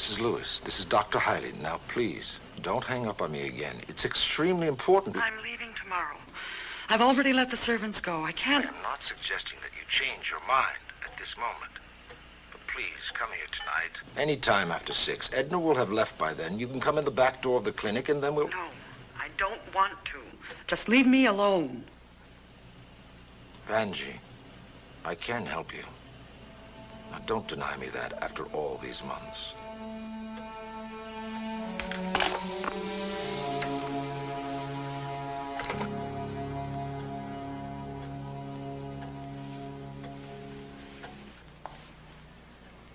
Mrs. Lewis, this is Dr. Hyland. Now, please, don't hang up on me again. It's extremely important. I'm leaving tomorrow. I've already let the servants go. I can't... I'm not suggesting that you change your mind at this moment. But please, come here tonight. Any time after 6. Edna will have left by then. You can come in the back door of the clinic, and then we'll... No, I don't want to. Just leave me alone. Angie, I can help you. Now, don't deny me that after all these months.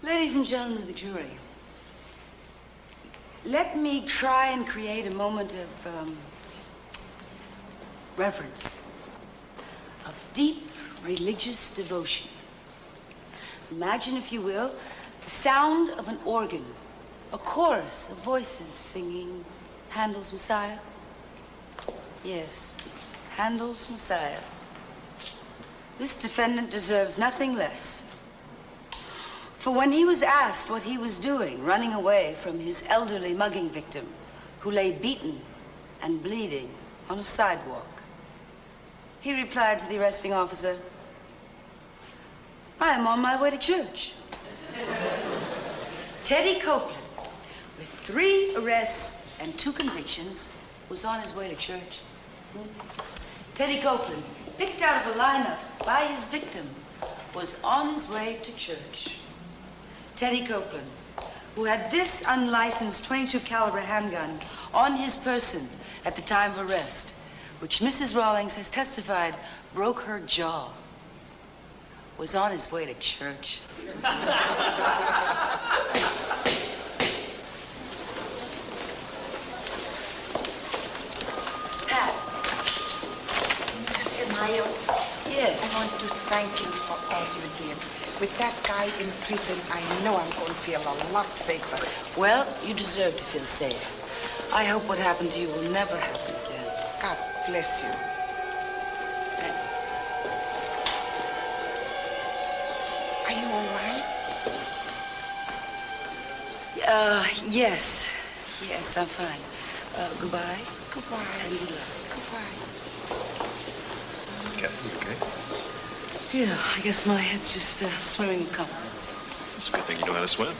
Ladies and gentlemen of the jury, let me try and create a moment of reverence, of deep religious devotion. Imagine, if you will, the sound of an organ, a chorus of voices singing Handel's Messiah. Yes, Handel's Messiah. This defendant deserves nothing less. For when he was asked what he was doing, running away from his elderly mugging victim, who lay beaten and bleeding on a sidewalk, he replied to the arresting officer, "I am on my way to church." Teddy Copeland, with 3 arrests and 2 convictions, was on his way to church. Teddy Copeland, picked out of a lineup by his victim, was on his way to church. Teddy Copeland, who had this unlicensed .22 caliber handgun on his person at the time of arrest, which Mrs. Rawlings has testified broke her jaw, was on his way to church. Pat. Mrs. Tamayo? Yes. I want to thank you for all you did. With that guy in prison, I know I'm going to feel a lot safer. Well, you deserve to feel safe. I hope what happened to you will never happen again. God bless you. Are you all right? Yes. Yes, I'm fine. Goodbye. Goodbye. And good luck. Goodbye. Kathy, you okay? Yeah, I guess my head's just swimming with compliments. It's a good thing you know how to swim.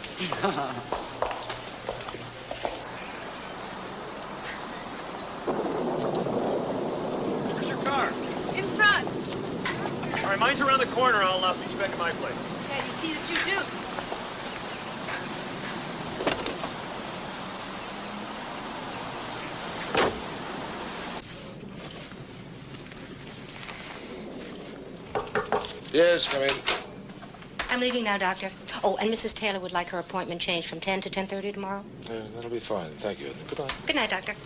Where's your car? In front. All right, mine's around the corner. I'll meet you back at my place. Yeah, you see that you do. Yes, come in. I'm leaving now, Doctor. Oh, and Mrs. Taylor would like her appointment changed from 10 to 10:30 tomorrow. That'll be fine. Thank you. Goodbye. Good night, Doctor.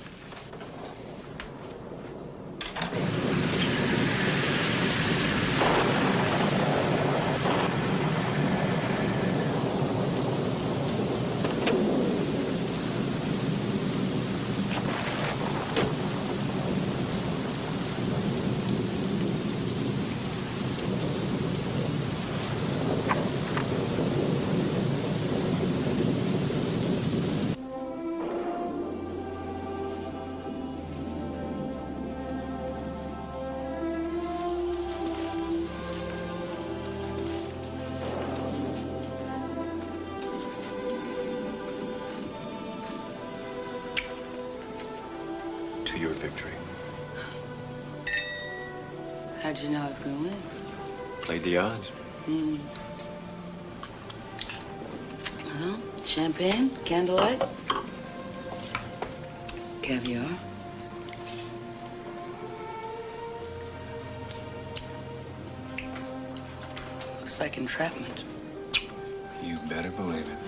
To your victory. How'd you know I was going to win? Played the odds. Well, champagne, candlelight, caviar. Looks like entrapment. You better believe it.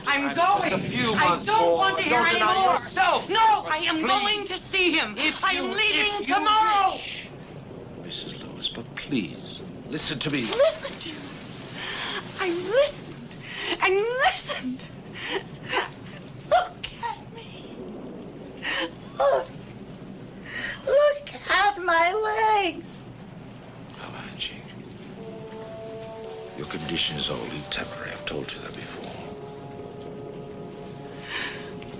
I'm going. Just a few I months don't more. want to hear Don't any deny more. yourself. No, I am Please. going to see him. I'm leaving if you tomorrow. wish. Mrs. Lewis, but please, listen to me. Listen to you. I listened and listened. Look at me. Look my legs. Well, Angie, your condition is only temporary. I've told you that before.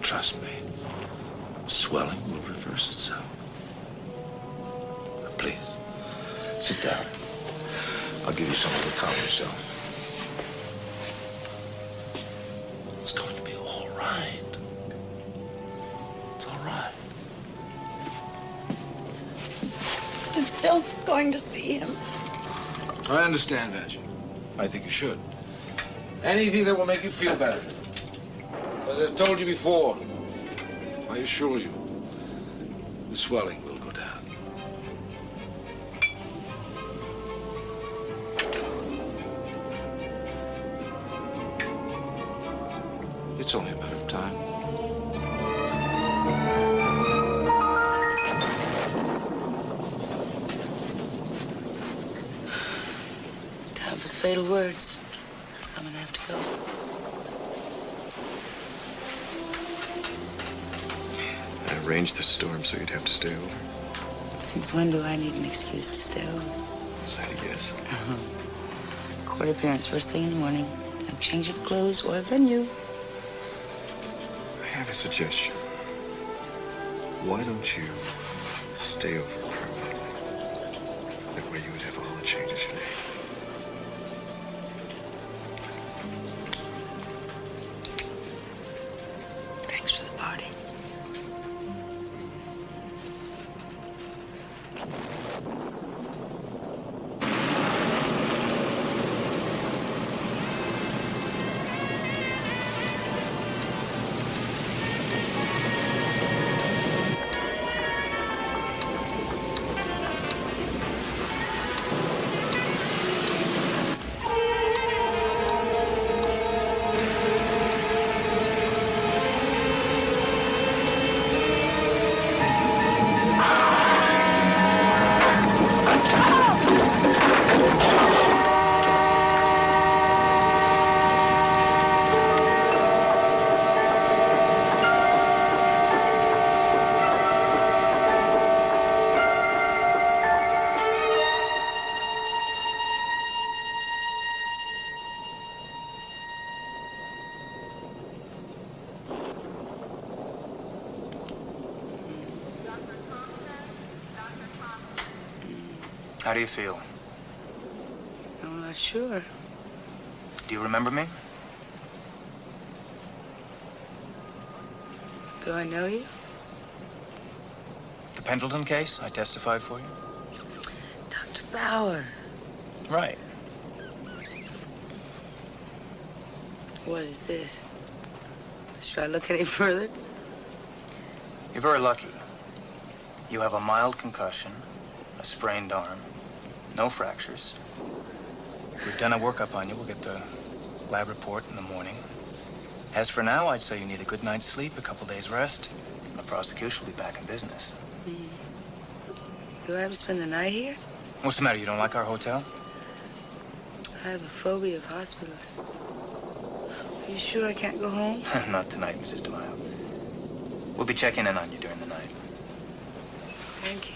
Trust me. Swelling will reverse itself. Now, please, sit down. I'll give you something to calm yourself. It's going to be all right. It's all right. I'm still going to see him. I understand, Angie. I think you should. Anything that will make you feel better. As I've told you before, I assure you, the swelling will go down. It's only a matter of time. Time for the fatal words. I'm gonna have to go. I arranged the storm so you'd have to stay over. Since when do I need an excuse to stay over? Is that a yes? Court appearance first thing in the morning. No change of clothes or venue. I have a suggestion. Why don't you stay over permanently? That way you would have all the changes you need. Thanks for the party. How do you feel? I'm not sure. Do you remember me? Do I know you? The Pendleton case? I testified for you? Dr. Bauer. Right. What is this? Should I look any further? You're very lucky. You have a mild concussion, a sprained arm, no fractures. We've done a workup on you. We'll get the lab report in the morning. As for now, I'd say you need a good night's sleep, a couple days rest. The prosecution will be back in business. Do I have to spend the night here? What's the matter? You don't like our hotel? I have a phobia of hospitals. Are you sure I can't go home? Not tonight, Mrs. DeMaio. We'll be checking in on you during the night. Thank you.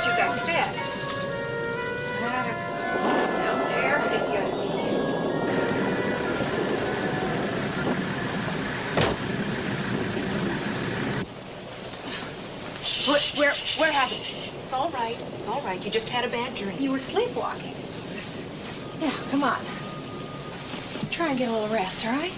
get you back to bed. Now, there you go. What happened? It's all right. It's all right. You just had a bad dream. You were sleepwalking. Yeah, come on. Let's try and get a little rest, all right?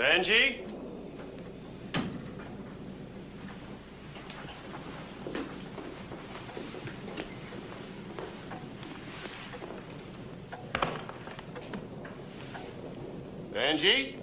Benji? Benji?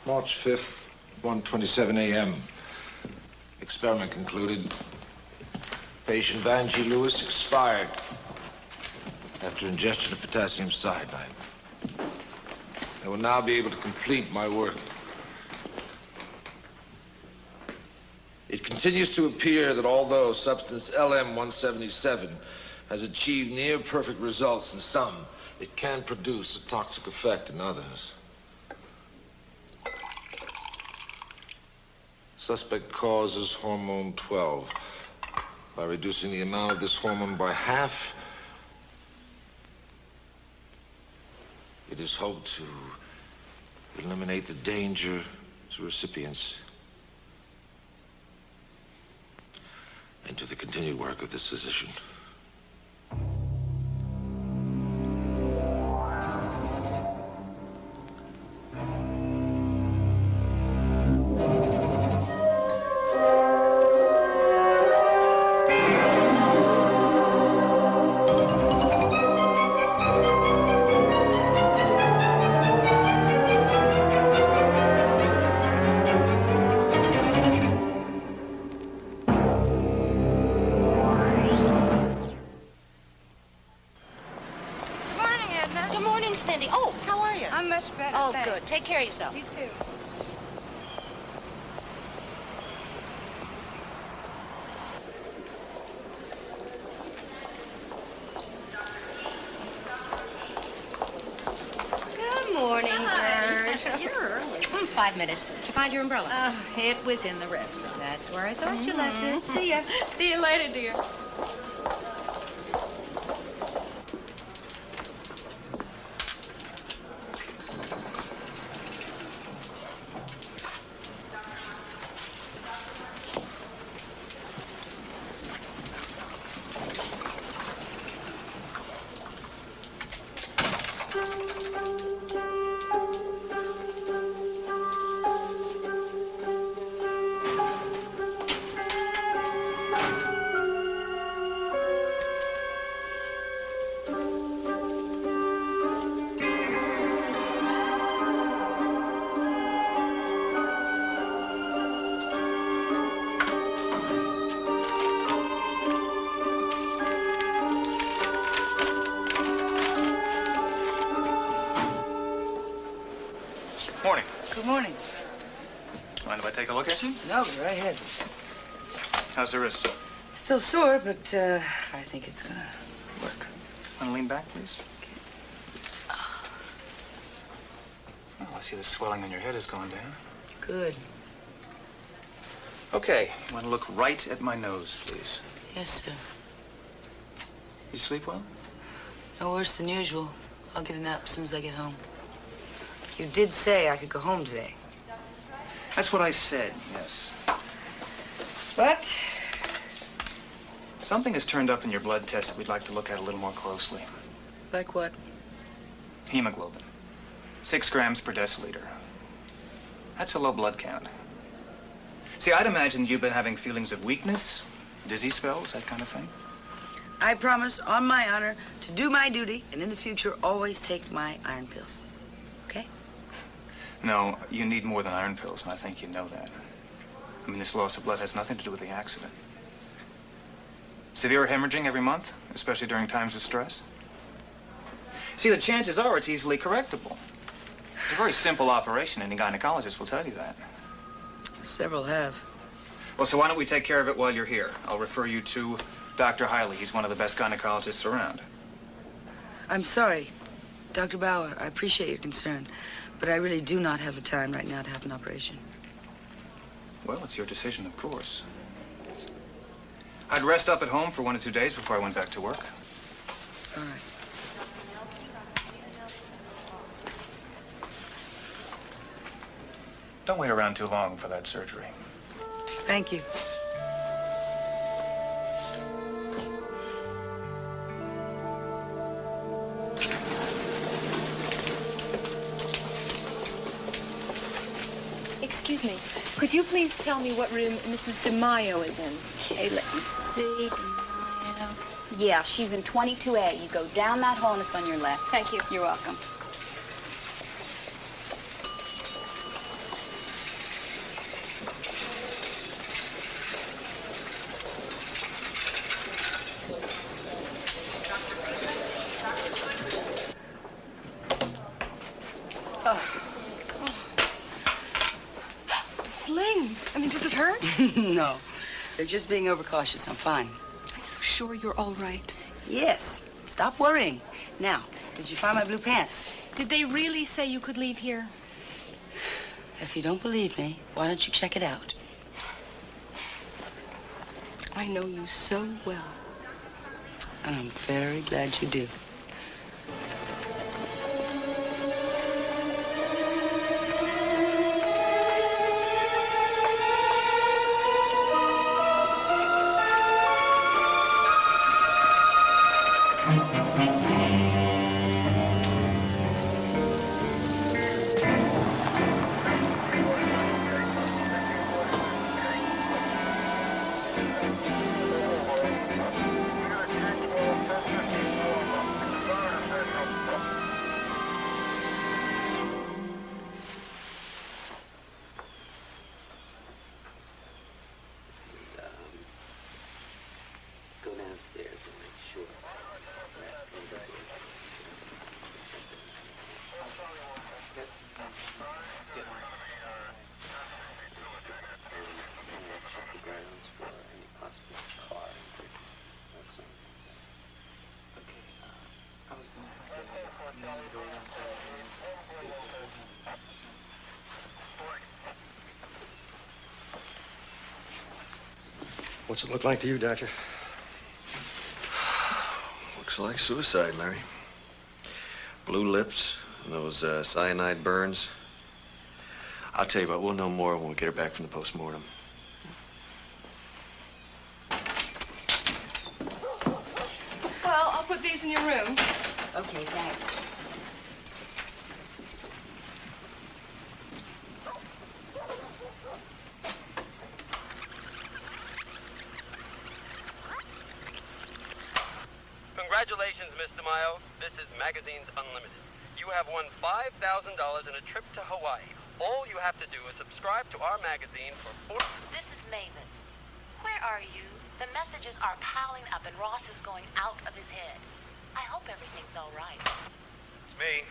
March 5th, 1:27 a.m. Experiment concluded. Patient Vanjie Lewis expired after ingestion of potassium cyanide. I will now be able to complete my work. It continues to appear that although substance LM-177 has achieved near perfect results in some, it can produce a toxic effect in others. Suspect causes hormone 12. By reducing the amount of this hormone by half, it is hoped to eliminate the danger to recipients and to the continued work of this physician. Take care of yourself. You too. Good morning, Bert. You're early. 5 minutes. Did you find your umbrella? It was in the restroom. That's where I thought you left it. See ya. See you later, dear. Morning. Good morning. Mind if I take a look at you? No, go right ahead. How's the wrist? Still sore, but I think it's gonna work. Want to lean back, please? Oh, I see the swelling on your head has gone down. Good. Okay, you want to look right at my nose, please. Yes, sir. You sleep well? No worse than usual. I'll get a nap as soon as I get home. You did say I could go home today. That's what I said, yes. But Something has turned up in your blood test that we'd like to look at a little more closely. like what? Hemoglobin. 6 grams per deciliter. That's a low blood count. See, I'd imagine you've been having feelings of weakness, dizzy spells, that kind of thing. I promise, on my honor, to do my duty, and in the future, always take my iron pills. Okay? No, you need more than iron pills, and I think you know that. I mean, this loss of blood has nothing to do with the accident. Severe hemorrhaging every month, especially during times of stress. See, the chances are it's easily correctable. It's a very simple operation. Any gynecologist will tell you that. Several have. Well, so why don't we take care of it while you're here? I'll refer you to Dr. Hiley. He's one of the best gynecologists around. I'm sorry, Dr. Bauer. I appreciate your concern, but I really do not have the time right now to have an operation. Well, it's your decision, of course. I'd rest up at home for 1 or 2 days before I went back to work. All right. Don't wait around too long for that surgery. Thank you. Excuse me. Could you please tell me what room Mrs. DeMaio is in? Okay, let me see. Yeah, she's in 22A. You go down that hall and it's on your left. Thank you. You're welcome. Sling. I mean, does it hurt? No, they're just being overcautious. I'm fine. Are you sure you're all right? Yes. Stop worrying. Now, did you find my blue pants? Did they really say you could leave here? If you don't believe me, why don't you check it out? I know you so well. And I'm very glad you do. Go downstairs and make sure. Check the grounds for any possible car. That's all. Okay, I was going to go around to see if What's it look like to you, Doctor? Looks like suicide, Larry. Blue lips, and those cyanide burns. I'll tell you what, we'll know more when we get her back from the postmortem. Well, I'll put these in your room. Okay, thanks. Congratulations, Miss DeMaio. This is Magazines Unlimited. You have won $5,000 and a trip to Hawaii. All you have to do is subscribe to our magazine for This is Mavis. Where are you? The messages are piling up and Ross is going out of his head. I hope everything's all right. It's me.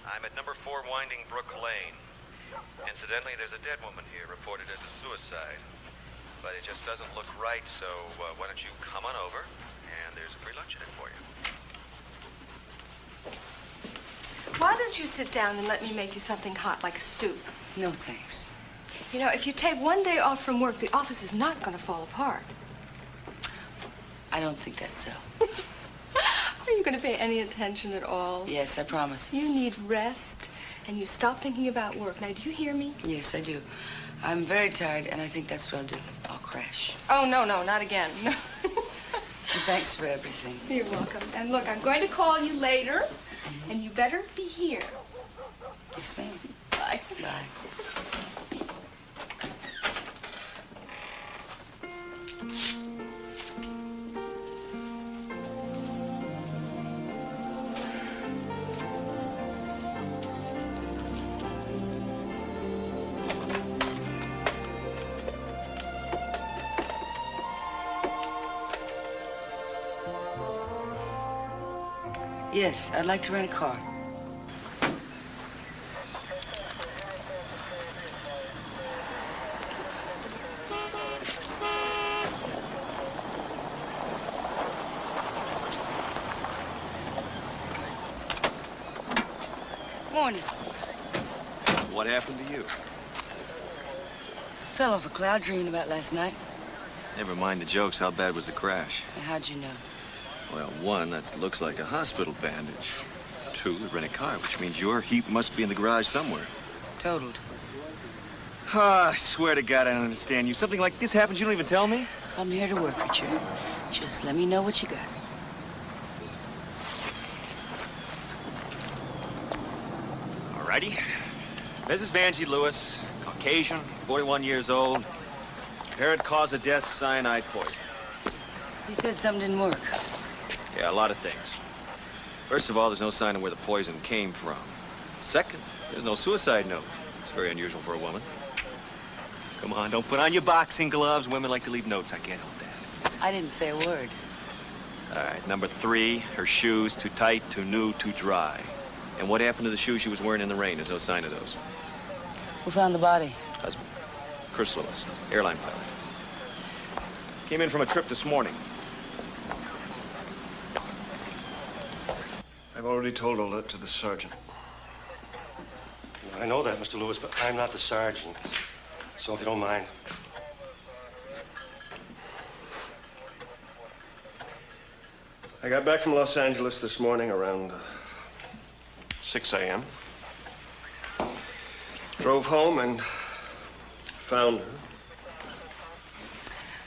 I'm at number 4 Winding Brook Lane. Incidentally, there's a dead woman here reported as a suicide. But it just doesn't look right, so why don't you come on over, and there's a free lunch in it for you. Why don't you sit down and let me make you something hot, like a soup? No, thanks. You know, if you take one day off from work, the office is not going to fall apart. I don't think that's so. Are you going to pay any attention at all? Yes, I promise. You need rest and you stop thinking about work. Now, do you hear me? Yes, I do. I'm very tired, and I think that's what I'll do. I'll crash. Oh, no, not again. No. And thanks for everything. You're welcome. And look, I'm going to call you later, and you better be here. Yes, ma'am. Bye. Bye. Yes, I'd like to rent a car. Morning. What happened to you? Fell off a cloud dreaming about last night. Never mind the jokes. How bad was the crash? How'd you know? Well, one, that looks like a hospital bandage. Two, we rent a car, which means your heap must be in the garage somewhere. Totaled. I swear to God, I don't understand you. Something like this happens, you don't even tell me? I'm here to work, Richard. Just let me know what you got. Alrighty. Mrs. Vangie Lewis, Caucasian, 41 years old. Apparent cause of death, cyanide poison. You said something didn't work. Yeah, a lot of things. First of all, there's no sign of where the poison came from. Second, there's no suicide note. It's very unusual for a woman. Come on, don't put on your boxing gloves. Women like to leave notes. I can't help that. I didn't say a word. All right, number three, her shoes, too tight, too new, too dry. And what happened to the shoes she was wearing in the rain? There's no sign of those. Who found the body? Husband. Chris Lewis, airline pilot. Came in from a trip this morning. I've already told all that to the sergeant. I know that, Mr. Lewis, but I'm not the sergeant. So if you don't mind. I got back from Los Angeles this morning around 6 a.m. Drove home and found her.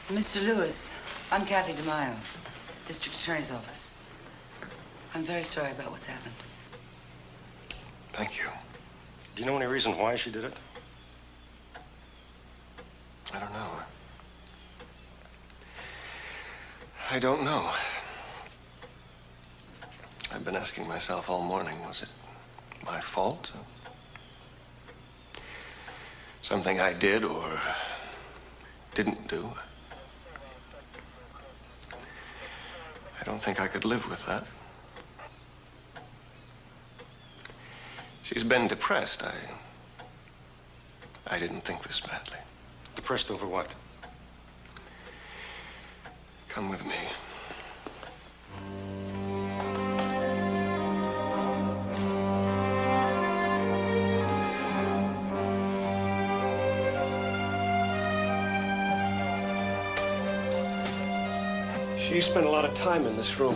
Mr. Lewis, I'm Kathy DeMaio, District Attorney's Office. I'm very sorry about what's happened. Thank you. Do you know any reason why she did it? I don't know. I don't know. I've been asking myself all morning, was it my fault? Something I did or didn't do? I don't think I could live with that. She's been depressed. I didn't think this badly. Depressed over what? Come with me. She spent a lot of time in this room.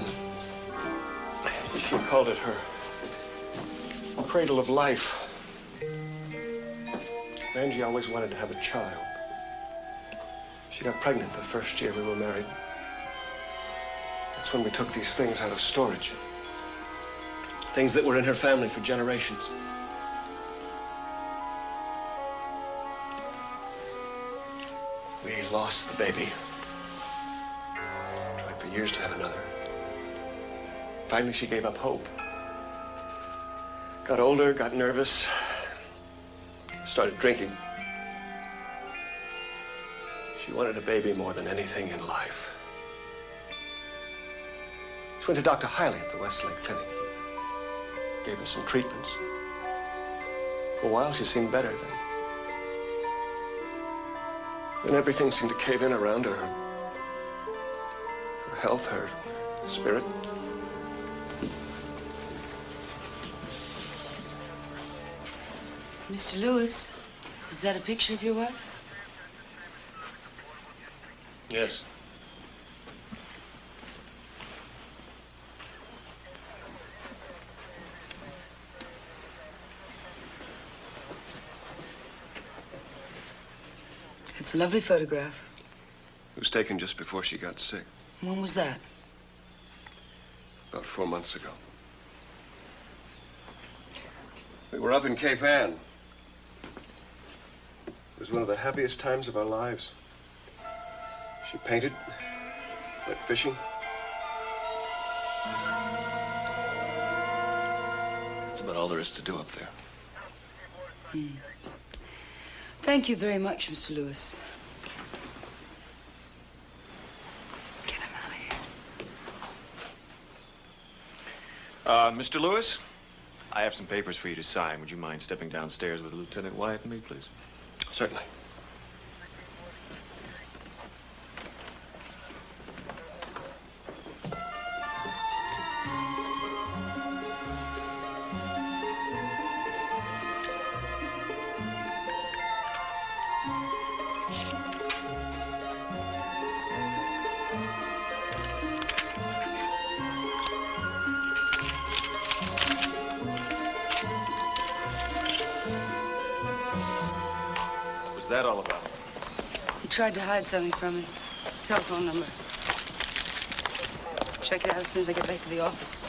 She called it her cradle of life. Angie always wanted to have a child. She got pregnant the first year we were married. That's when we took these things out of storage. Things that were in her family for generations. We lost the baby. Tried for years to have another. Finally, she gave up hope. Got older, got nervous, started drinking. She wanted a baby more than anything in life. She went to Dr. Hiley at the Westlake Clinic. He gave her some treatments. For a while, she seemed better then. Then everything seemed to cave in around her. Her health, her spirit. Mr. Lewis, is that a picture of your wife? Yes. It's a lovely photograph. It was taken just before she got sick, When was that? about 4 months ago. We were up in Cape Ann. It was one of the happiest times of our lives. She painted, went fishing. That's about all there is to do up there. Thank you very much, Mr. Lewis. Mr. Lewis, I have some papers for you to sign. Would you mind stepping downstairs with Lieutenant Wyatt and me, please? Certainly. What's that all about? He tried to hide something from me. Telephone number. Check it out as soon as I get back to the office.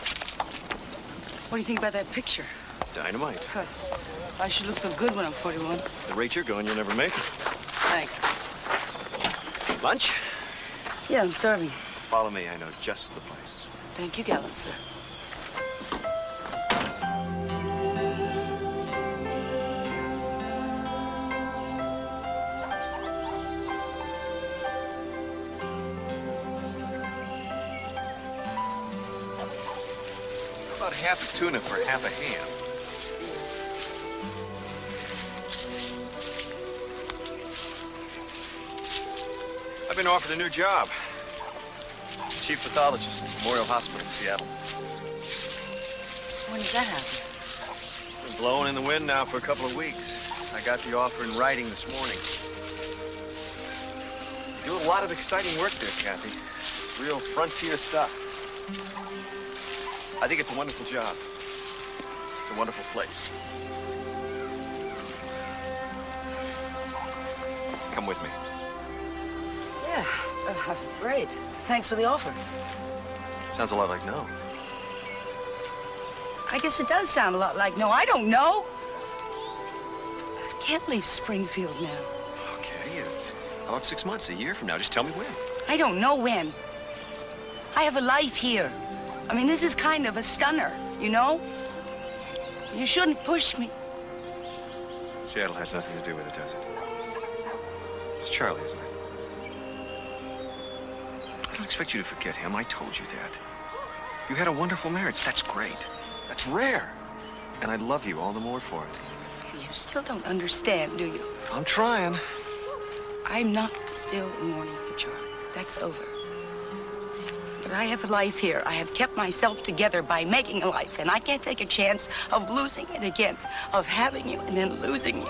What do you think about that picture? Dynamite. Huh. I should look so good when I'm 41. At the rate you're going, you'll never make it. Thanks. Lunch? Yeah, I'm starving. Follow me. I know just the place. Thank you, gallant sir. About half a tuna for half a ham. I've been offered a new job. Chief pathologist at Memorial Hospital in Seattle. When did that happen? Been blowing in the wind now for a couple of weeks. I got the offer in writing this morning. You do a lot of exciting work there, Kathy. It's real frontier stuff. I think it's a wonderful job. It's a wonderful place. Come with me. Yeah, great. Thanks for the offer. Sounds a lot like no. I guess it does sound a lot like no. I don't know. I can't leave Springfield now. Okay, how about 6 months, a year from now? Just tell me when. I don't know when. I have a life here. I mean, this is kind of a stunner, you know? You shouldn't push me. Seattle has nothing to do with it, does it? It's Charlie, isn't it? I don't expect you to forget him. I told you that. You had a wonderful marriage. That's great. That's rare. And I love you all the more for it. You still don't understand, do you? I'm trying. I'm not still in mourning for Charlie. That's over. But I have a life here. I have kept myself together by making a life, and I can't take a chance of losing it again, of having you and then losing you.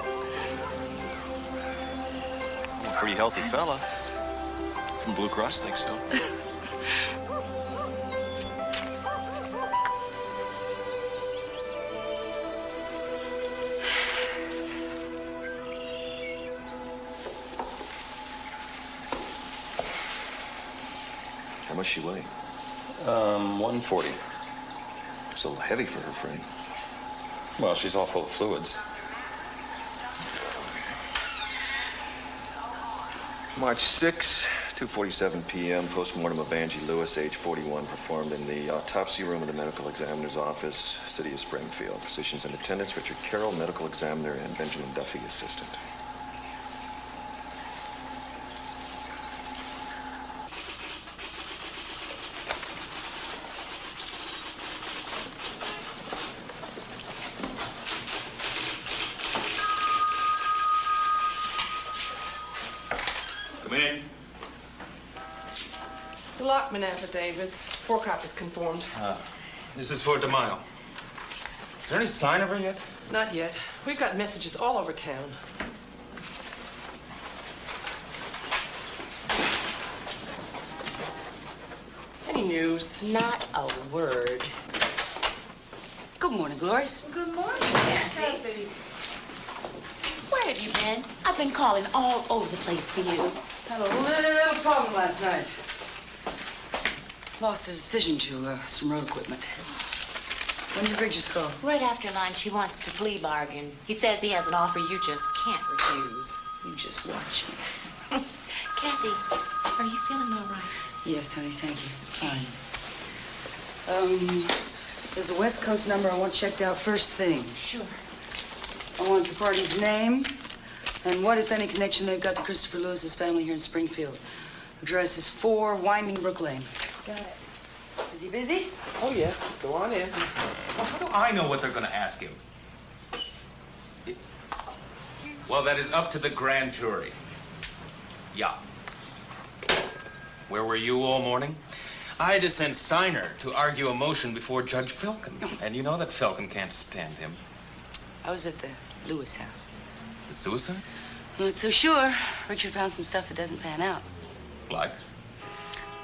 I'm a pretty healthy fella. From Blue Cross, think so. How much she weigh? 140. It's a little heavy for her frame. Well, she's all full of fluids. March 6, 2:47 p.m., postmortem of Angie Lewis, age 41, performed in the autopsy room of the medical examiner's office, City of Springfield. Physicians in attendance, Richard Carroll, medical examiner, and Benjamin Duffy, assistant. Come in. The Lockman affidavits. 4 copies conformed. This is for DeMille. Is there any sign of her yet? Not yet. We've got messages all over town. Any news? Not a word. Good morning, Glorious. Good morning, Kathy. Where have you been? I've been calling all over the place for you. Had a little problem last night. Lost the decision to some road equipment. When did Bridges call? Right after lunch, he wants to plea bargain. He says he has an offer you just can't refuse. You just watch me. Kathy, are you feeling all right? Yes, honey, thank you. Fine. There's a West Coast number I want checked out first thing. Sure. I want the party's name and what, if any, connection they've got to Christopher Lewis's family here in Springfield. Address is 4 Winding Brook Lane. Got it. Is he busy? Oh, yes. Go on in. Well, how do I know what they're going to ask him? Well, that is up to the grand jury. Yeah. Where were you all morning? I had to send Steiner to argue a motion before Judge Felkin. And you know that Felkin can't stand him. I was at the Lewis house. The suicide? I'm not so sure. Richard found some stuff that doesn't pan out. Like?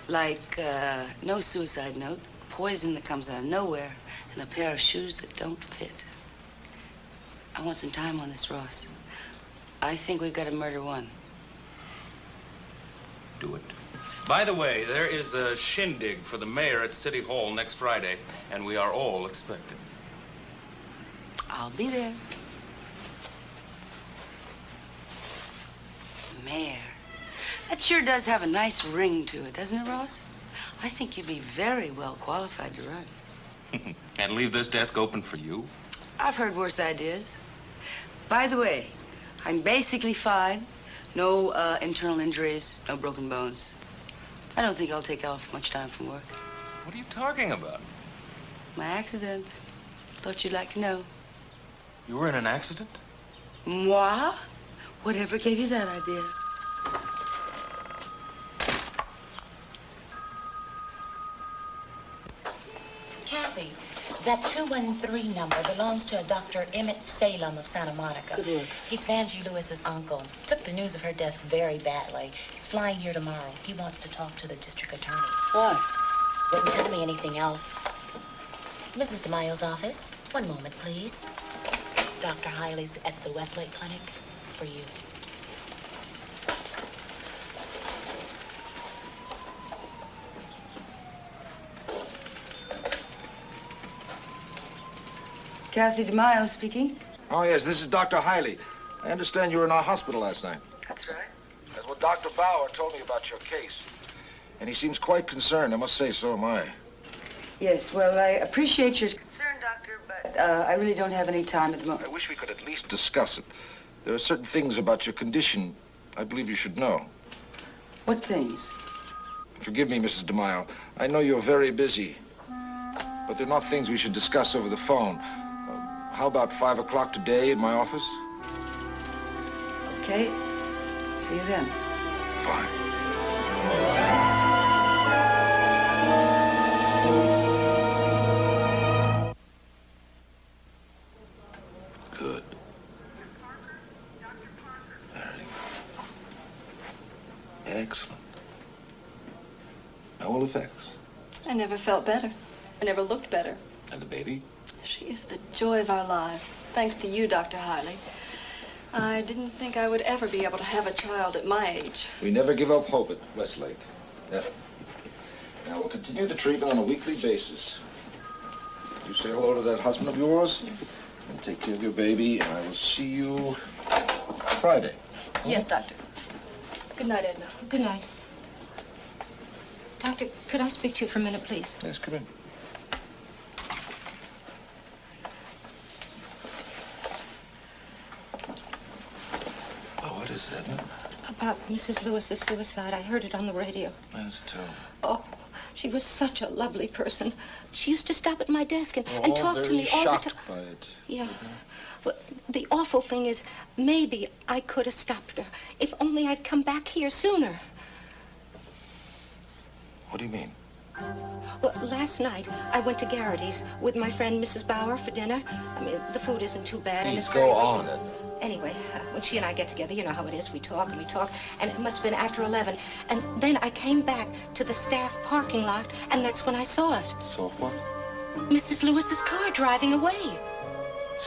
Like, no suicide note, poison that comes out of nowhere, and a pair of shoes that don't fit. I want some time on this, Ross. I think we've got to murder one. Do it. By the way, there is a shindig for the mayor at City Hall next Friday, and we are all expected. I'll be there. Mayor. That sure does have a nice ring to it, doesn't it, Ross? I think you'd be very well qualified to run. And leave this desk open for you? I've heard worse ideas. By the way, I'm basically fine. No internal injuries, no broken bones. I don't think I'll take off much time from work. What are you talking about? My accident. Thought you'd like to know. You were in an accident? Moi? Whatever gave you that idea? Kathy, that 213 number belongs to a Dr. Emmett Salem of Santa Monica. Good work. He's Vanjie Lewis's uncle. Took the news of her death very badly. He's flying here tomorrow. He wants to talk to the district attorney. Why? Wouldn't tell me anything else. Mrs. DeMayo's office. One moment, please. Dr. Hiley's at the Westlake Clinic for you. Kathy DeMayo speaking. Oh, yes, this is Dr. Hiley. I understand you were in our hospital last night. That's right. That's what Dr. Bauer told me about your case. And he seems quite concerned. I must say, so am I. Yes, well, I appreciate your concern, Doctor, but I really don't have any time at the moment. I wish we could at least discuss it. There are certain things about your condition I believe you should know. What things? Forgive me, Mrs. DeMayo. I know you're very busy. But they're not things we should discuss over the phone. How about 5 o'clock today in my office? Okay. See you then. Fine. Good. Very good. Excellent. No ill effects. I never felt better. I never looked better. And the baby? She is the joy of our lives, thanks to you, Dr. Hiley. I didn't think I would ever be able to have a child at my age. We never give up hope at Westlake. Never. Now, we'll continue the treatment on a weekly basis. You say hello to that husband of yours, and take care of your baby, and I will see you Friday. Yes, Doctor. Good night, Edna. Good night. Doctor, could I speak to you for a minute, please? Yes, come in. What is it, Edna? About Mrs. Lewis's suicide. I heard it on the radio. That's terrible. Oh, she was such a lovely person. She used to stop at my desk and We're talk to me all the shocked time. by it. Yeah. Well, the awful thing is, maybe I could have stopped her. If only I'd come back here sooner. What do you mean? Well, last night, I went to Garrity's with my friend Mrs. Bauer for dinner. I mean, the food isn't too bad. and Please it's go very on, reasonable. Edna. Anyway, when she and I get together, you know how it is. We talk and we talk, and it must have been after 11. And then I came back to the staff parking lot, and that's when I saw it. Saw what? Mrs. Lewis's car driving away.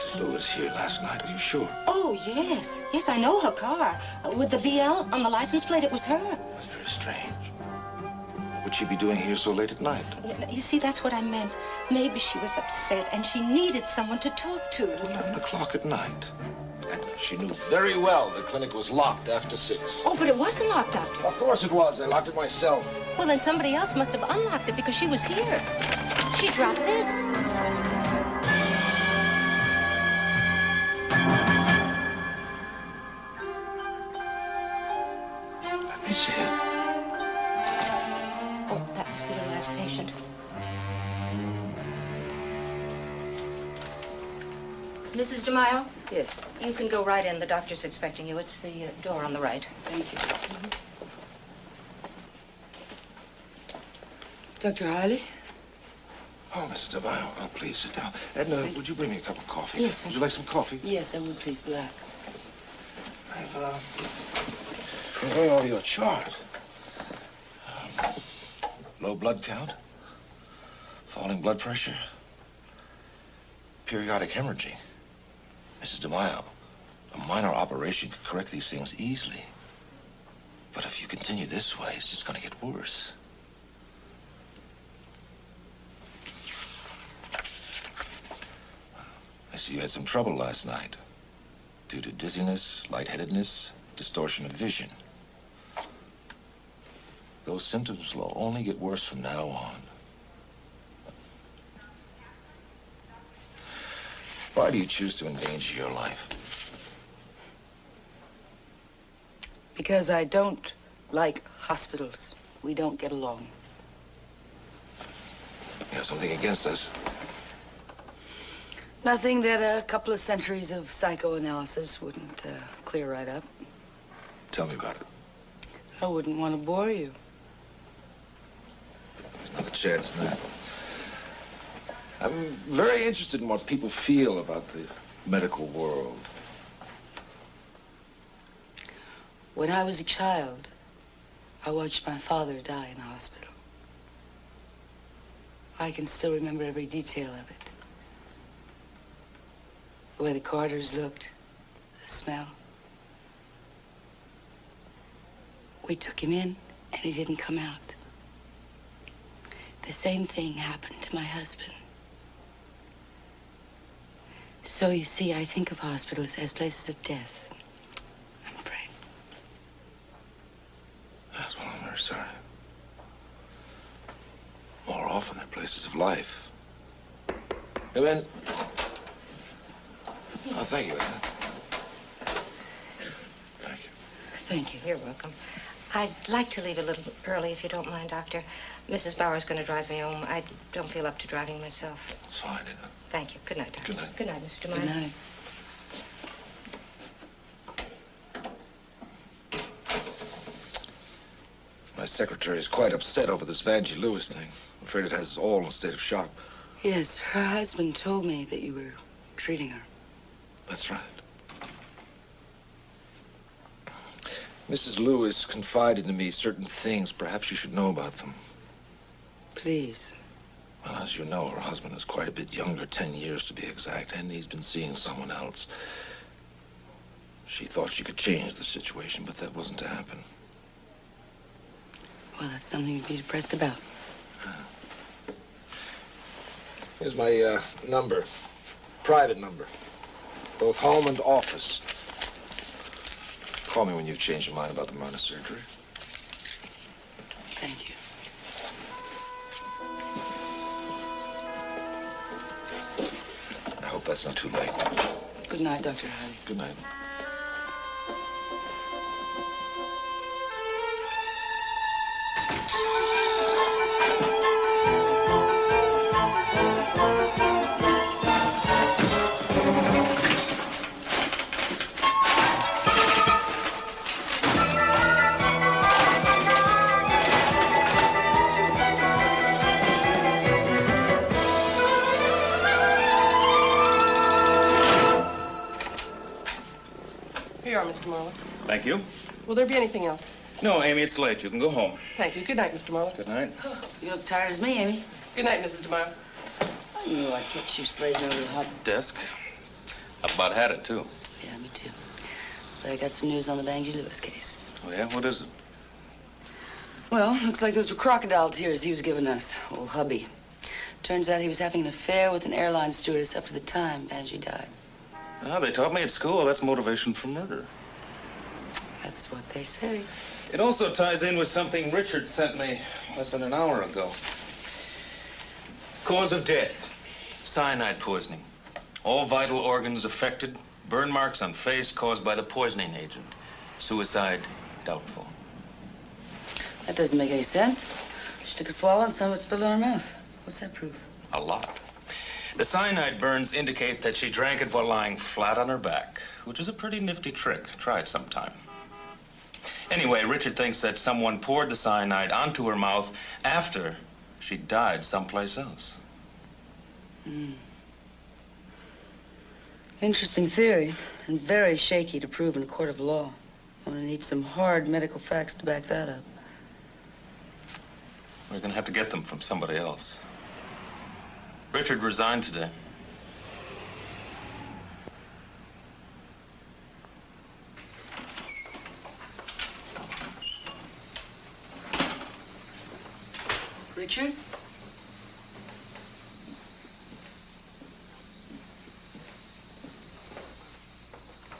Mrs. Lewis here last night, are you sure? Oh, yes. Yes, I know her car. With the VL on the license plate, it was her. That's very strange. What'd she be doing here so late at night? You see, that's what I meant. Maybe she was upset and she needed someone to talk to. 11 o'clock at night. And she knew very well the clinic was locked after 6. Oh, but it wasn't locked, Doctor. Of course it was. I locked it myself. Well, then somebody else must have unlocked it because she was here. She dropped this. Let me see it. Oh, that must be the last patient. Mrs. DeMaio? Yes. You can go right in. The doctor's expecting you. It's the door on the right. Thank you. Dr. Harley? Oh, Mrs. DeMaio, oh, please sit down. Edna, would you bring me a cup of coffee? Yes. Would you like some coffee? Yes, I would, please, Black. I've been going over your chart. Low blood count, falling blood pressure, periodic hemorrhaging. Mrs. DeMaio, a minor operation could correct these things easily. But if you continue this way, it's just going to get worse. I see you had some trouble last night due to dizziness, lightheadedness, distortion of vision. Those symptoms will only get worse from now on. Why do you choose to endanger your life? Because I don't like hospitals. We don't get along. You have something against us? Nothing that a couple of centuries of psychoanalysis wouldn't clear right up. Tell me about it. I wouldn't want to bore you. There's not a chance in that. I'm very interested in what people feel about the medical world. When I was a child, I watched my father die in a hospital. I can still remember every detail of it. The way the corridors looked, the smell. We took him in, and he didn't come out. The same thing happened to my husband. So, you see, I think of hospitals as places of death. I'm afraid. Yes, well, I'm very sorry. More often, they're places of life. Come in. Oh, thank you, Edna. Thank you. Thank you. You're welcome. I'd like to leave a little early, if you don't mind, Doctor. Mrs. Bauer's going to drive me home. I don't feel up to driving myself. It's fine, Edna. Thank you. Good night, Doctor. Good night. Good night, Mr. Good night. My secretary is quite upset over this Vangie Lewis thing. I'm afraid it has us all in a state of shock. Yes, her husband told me that you were treating her. That's right. Mrs. Lewis confided to me certain things. Perhaps you should know about them. Please. Well, as you know, her husband is quite a bit younger, 10 years to be exact, and he's been seeing someone else. She thought she could change the situation, but that wasn't to happen. Well, that's something to be depressed about. Here's my number. Private number. Both home and office. Call me when you've changed your mind about the minor surgery. Thank you. I hope that's not too late. Good night, Dr. Harley. Good night. Here you are, Mr. Marlowe. Thank you. Will there be anything else? No, Amy, it's late. You can go home. Thank you. Good night, Mr. Marlowe. Good night. You look tired as me, Amy. Good night, Mrs. DeMaio. I knew I'd catch you slaving over the hot Desk. I've about had it, too. Yeah, me too. But I got some news on the Banji Lewis case. Oh, yeah? What is it? Well, looks like those were crocodile tears he was giving us, old hubby. Turns out he was having an affair with an airline stewardess up to the time Banji died. Ah, they taught me at school that's motivation for murder. That's what they say. It also ties in with something Richard sent me less than an hour ago. Cause of death, cyanide poisoning. All vital organs affected, burn marks on face caused by the poisoning agent. Suicide, doubtful. That doesn't make any sense. She took a swallow and some of it spilled on her mouth. What's that prove? A lot. The cyanide burns indicate that she drank it while lying flat on her back, which is a pretty nifty trick. Try it sometime. Anyway, Richard thinks that someone poured the cyanide onto her mouth after she died someplace else. Interesting theory, and very shaky to prove in a court of law. I'm gonna need some hard medical facts to back that up. We're gonna have to get them from somebody else. Richard resigned today. Richard?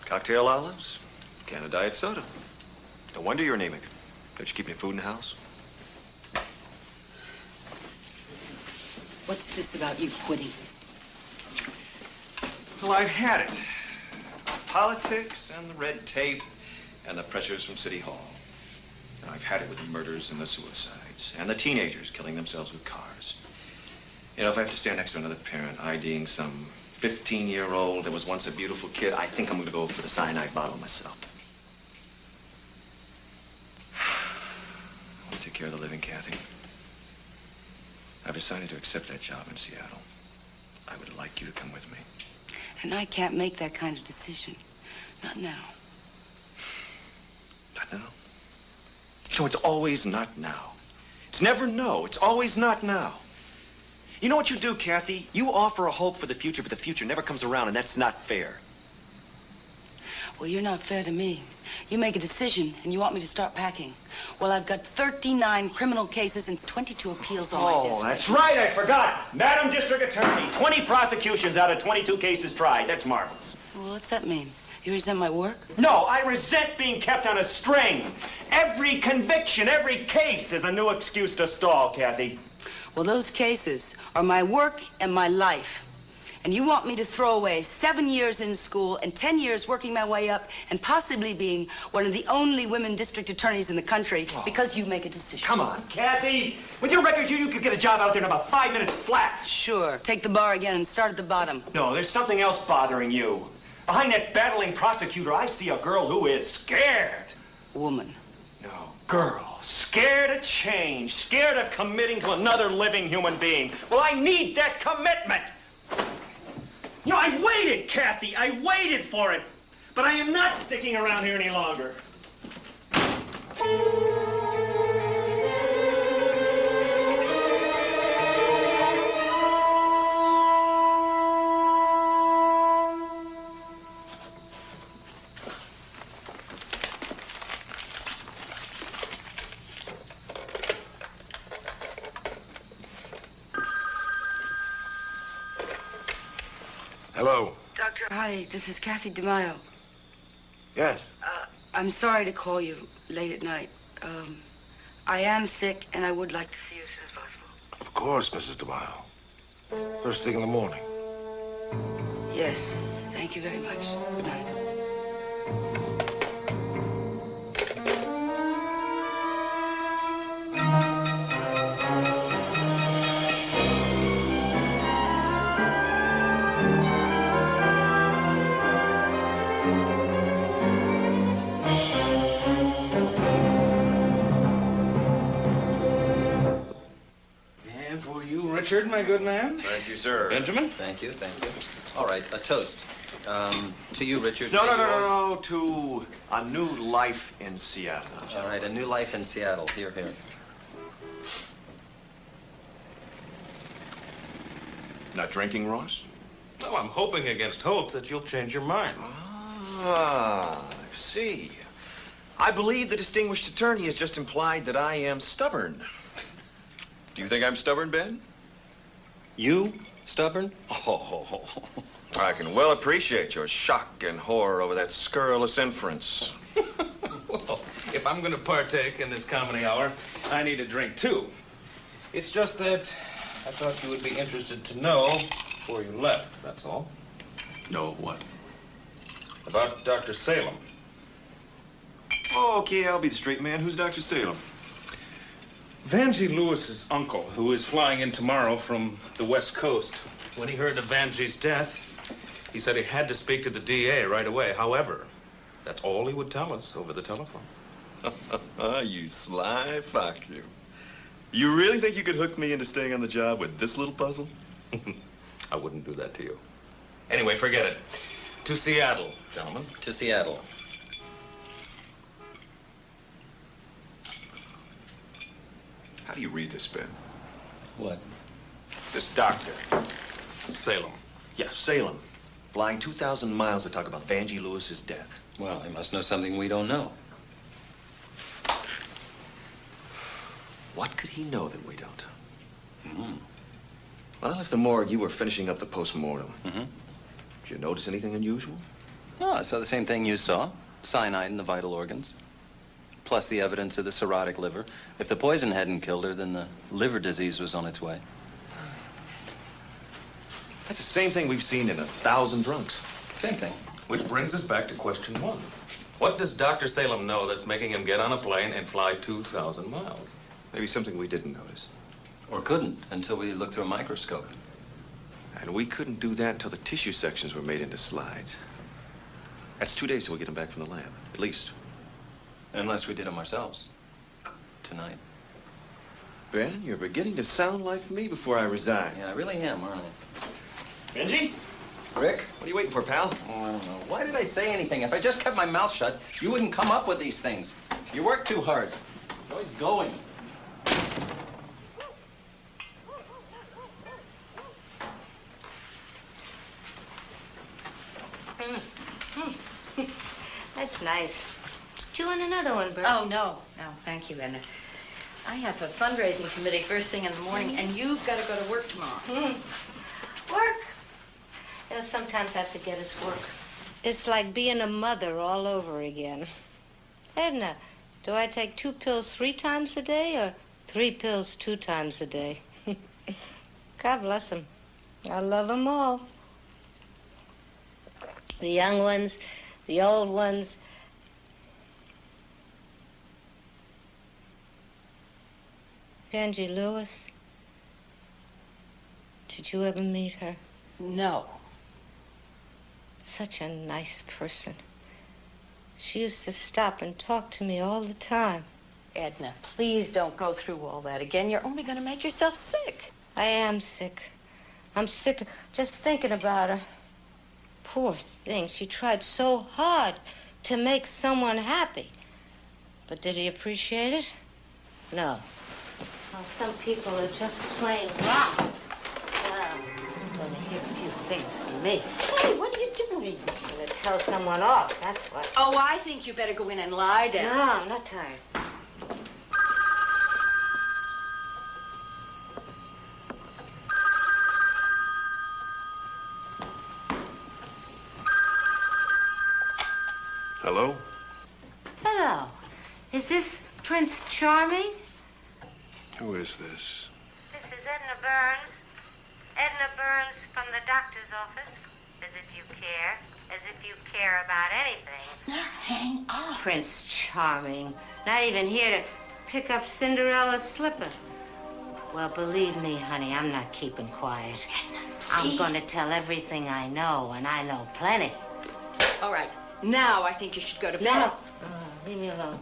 Cocktail olives, can of diet soda. No wonder you're anemic. Don't you keep any food in the house? What's this about you quitting? Well, I've had it. Politics and the red tape and the pressures from City Hall. And I've had it with the murders and the suicides and the teenagers killing themselves with cars. You know, if I have to stand next to another parent IDing some 15-year-old that was once a beautiful kid, I think I'm going to go for the cyanide bottle myself. I want to take care of the living, Kathy. I've decided to accept that job in Seattle. I would like you to come with me. And I can't make that kind of decision. Not now. Not now? You know, it's always not now. It's never no. It's always not now. You know what you do, Kathy? You offer a hope for the future, but the future never comes around, and that's not fair. Well, you're not fair to me. You make a decision, and you want me to start packing. Well, I've got 39 criminal cases and 22 appeals on my desk. Oh, that's right. I forgot. Madam District Attorney, 20 prosecutions out of 22 cases tried. That's marvelous. Well, what's that mean? You resent my work? No, I resent being kept on a string. Every conviction, every case is a new excuse to stall, Kathy. Well, those cases are my work and my life. And you want me to throw away 7 years in school and 10 years working my way up and possibly being one of the only women district attorneys in the country because you make a decision. Come on, Kathy. With your record, you could get a job out there in about 5 minutes flat. Sure. Take the bar again and start at the bottom. No, there's something else bothering you. Behind that battling prosecutor, I see a girl who is scared. Woman. No, girl. Scared of change. Scared of committing to another living human being. Well, I need that commitment. You know, I waited, Kathy. I waited for it. But I am not sticking around here any longer. Hello. Doctor, hi, this is Kathy DeMaio. Yes. I'm sorry to call you late at night. I am sick, and I would like to see you as soon as possible. Of course, Mrs. DeMaio. First thing in the morning. Yes, thank you very much. Good night. Richard, my good man. Thank you, sir. Benjamin? Thank you, thank you. All right, a toast. To you, Richard. No, to a new life in Seattle. All right, a new life in Seattle. Here, here. Not drinking, Ross? Well, I'm hoping against hope that you'll change your mind. Ah, I see. I believe the distinguished attorney has just implied that I am stubborn. Do you think I'm stubborn, Ben? You stubborn? Oh, I can well appreciate your shock and horror over that scurrilous inference. Well, if I'm going to partake in this comedy hour, I need a drink, too. It's just that I thought you would be interested to know before you left, that's all. No, what? About Dr. Salem. Oh, okay, I'll be the straight man. Who's Dr. Salem? Vanjie Lewis's uncle, who is flying in tomorrow from the West Coast. When he heard of Vanjie's death, he said he had to speak to the DA right away. However, that's all he would tell us over the telephone. You sly fox, you. You really think you could hook me into staying on the job with this little puzzle? I wouldn't do that to you. Anyway, forget it. To Seattle, gentlemen. To Seattle. How do you read this, Ben? What? This doctor. Salem. Yeah, Salem. Flying 2,000 miles to talk about Vanjie Lewis's death. Well, he must know something we don't know. What could he know that we don't? When I left the morgue, you were finishing up the post-mortem. Did you notice anything unusual? No, I saw the same thing you saw. Cyanide in the vital organs. Plus the evidence of the cirrhotic liver. If the poison hadn't killed her, then the liver disease was on its way. That's the same thing we've seen in 1,000 drunks. Same thing. Which brings us back to question one. What does Dr. Salem know that's making him get on a plane and fly 2,000 miles? Maybe something we didn't notice. Or couldn't until we looked through a microscope. And we couldn't do that until the tissue sections were made into slides. That's 2 days till we get them back from the lab, at least. Unless we did them ourselves. Tonight. Ben, you're beginning to sound like me before I resign. Yeah, I really am, aren't I? Benji? Rick? What are you waiting for, pal? Oh, I don't know. Why did I say anything? If I just kept my mouth shut, you wouldn't come up with these things. You work too hard. You're always going. That's nice. Do you want another one, Bert? Oh, no. No, thank you, Edna. I have a fundraising committee first thing in the morning, and you've got to go to work tomorrow. Work? You know, sometimes I forget it's work. It's like being a mother all over again. Edna, do I take 2 pills 3 times a day or 3 pills 2 times a day? God bless them. I love them all. The young ones, the old ones. Vanjie Lewis. Did you ever meet her? No. Such a nice person. She used to stop and talk to me all the time. Edna, please don't go through all that again. You're only going to make yourself sick. I am sick. I'm sick just thinking about her. Poor thing. She tried so hard to make someone happy. But did he appreciate it? No. Well, some people are just plain wrong. Well, I'm going to hear a few things from me. Hey, what are you doing? I'm going to tell someone off, that's what. Oh, I think you better go in and lie down. No, I'm not tired. Hello? Hello. Is this Prince Charming? Who is this? This is Edna Burns. Edna Burns from the doctor's office. As if you care. As if you care about anything. Now hang on. Prince Charming. Not even here to pick up Cinderella's slipper. Well, believe me, honey, I'm not keeping quiet. I'm going to tell everything I know, and I know plenty. All right. Now I think you should go to bed. No. Leave me alone.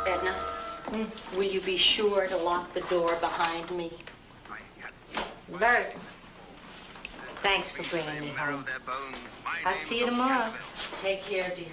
Edna, Will you be sure to lock the door behind me? Bert, thanks for bringing me home. I'll see you tomorrow. Take care, dear.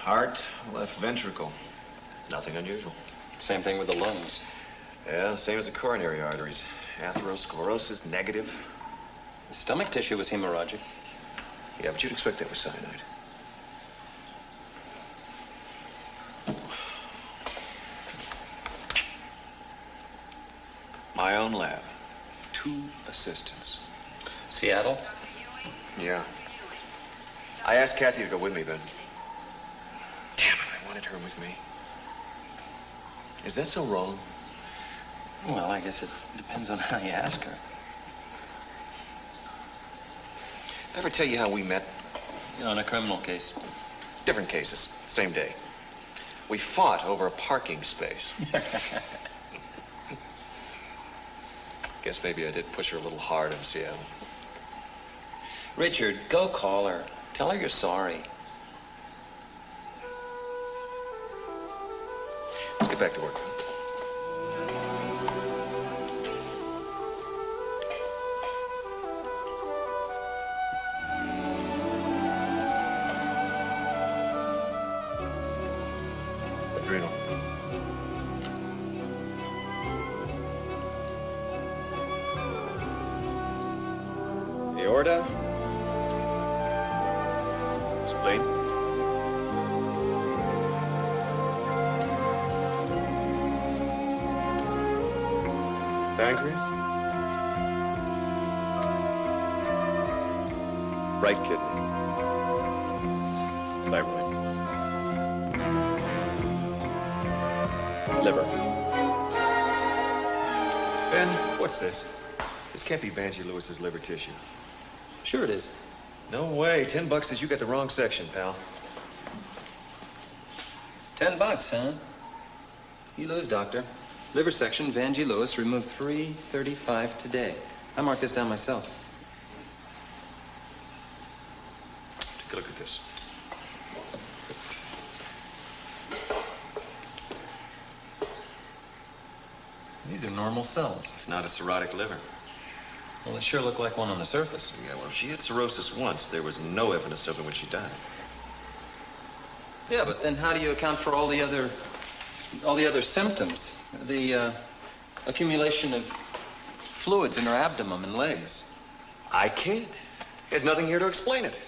Heart, left ventricle. Nothing unusual. Same thing with the lungs. Yeah, same as the coronary arteries. Atherosclerosis, negative. The stomach tissue was hemorrhagic. Yeah, but you'd expect that with cyanide. My own lab. 2 assistants. Seattle? Yeah. I asked Kathy to go with me, but damn it, I wanted her with me. Is that so wrong? Well, I guess it depends on how you ask her. Ever tell you how we met? On a criminal case. Different cases, same day. We fought over a parking space. Guess maybe I did push her a little hard in Seattle. Richard, go call her. Tell her you're sorry. Let's get back to work. Adrenal. Aorta. Spleen. Pancreas. Right kidney. Thyroid. Liver. Ben, what's this? This can't be Vanjie Lewis's liver tissue. Sure it is. No way. $10 says you got the wrong section, pal. $10, huh? You lose, doctor. Liver section, Vanjie Lewis, removed 335 today. I marked this down myself. Take a look at this. These are normal cells. It's not a cirrhotic liver. Well, it sure looked like one on the surface. Yeah, well, if she had cirrhosis once, there was no evidence of it when she died. Yeah, but then how do you account for all the other symptoms? The accumulation of fluids in her abdomen and legs. I can't. There's nothing here to explain it.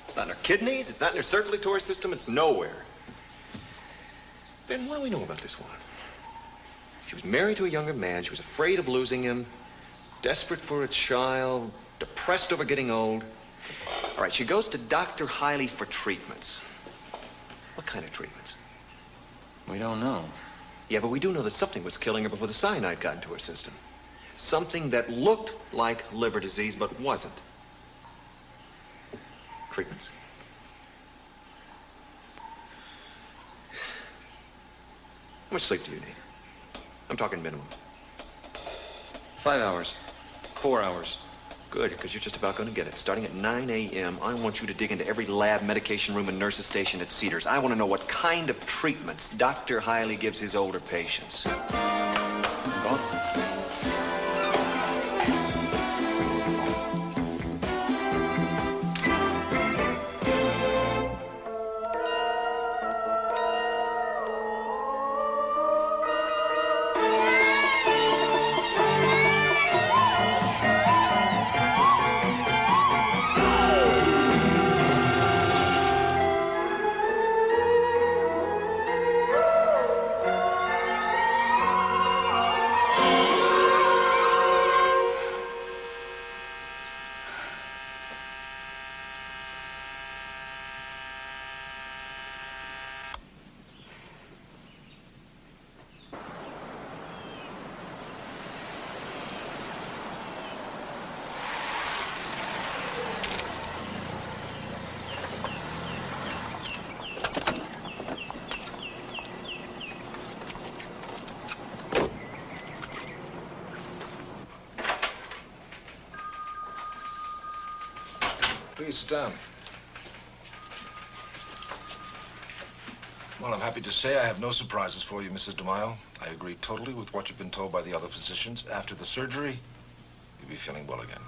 It's not in her kidneys, it's not in her circulatory system, it's nowhere. Ben, what do we know about this woman? She was married to a younger man, she was afraid of losing him, desperate for a child, depressed over getting old. All right, she goes to Dr. Hiley for treatments. What kind of treatments? We don't know. Yeah, but we do know that something was killing her before the cyanide got into her system. Something that looked like liver disease, but wasn't. Treatments. How much sleep do you need? I'm talking minimum. 5 hours. 4 hours. Good, because you're just about going to get it. Starting at 9 a.m., I want you to dig into every lab, medication room, and nurse's station at Cedars. I want to know what kind of treatments Dr. Hiley gives his older patients. Go on. Please sit down. Well, I'm happy to say I have no surprises for you, Mrs. DeMaio. I agree totally with what you've been told by the other physicians. After the surgery, you'll be feeling well again.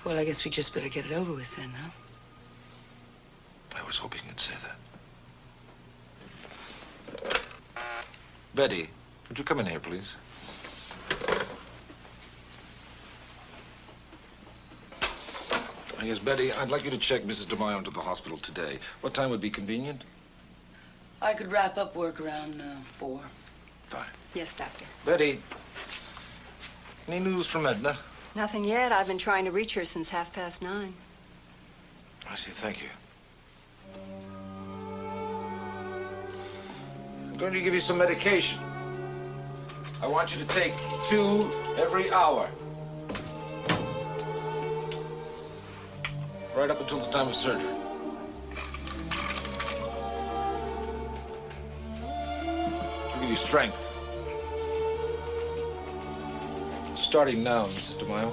Well, I guess we just better get it over with then, huh? I was hoping you'd say that. Betty, would you come in here, please? Yes, Betty, I'd like you to check Mrs. DeMaio into the hospital today. What time would be convenient? I could wrap up work around 4. Fine. Yes, Doctor. Betty, any news from Edna? Nothing yet. I've been trying to reach her since 9:30. I see, thank you. I'm going to give you some medication. I want you to take 2 every hour. Right up until the time of surgery. It'll give you strength. Starting now, Mrs. DeMaio.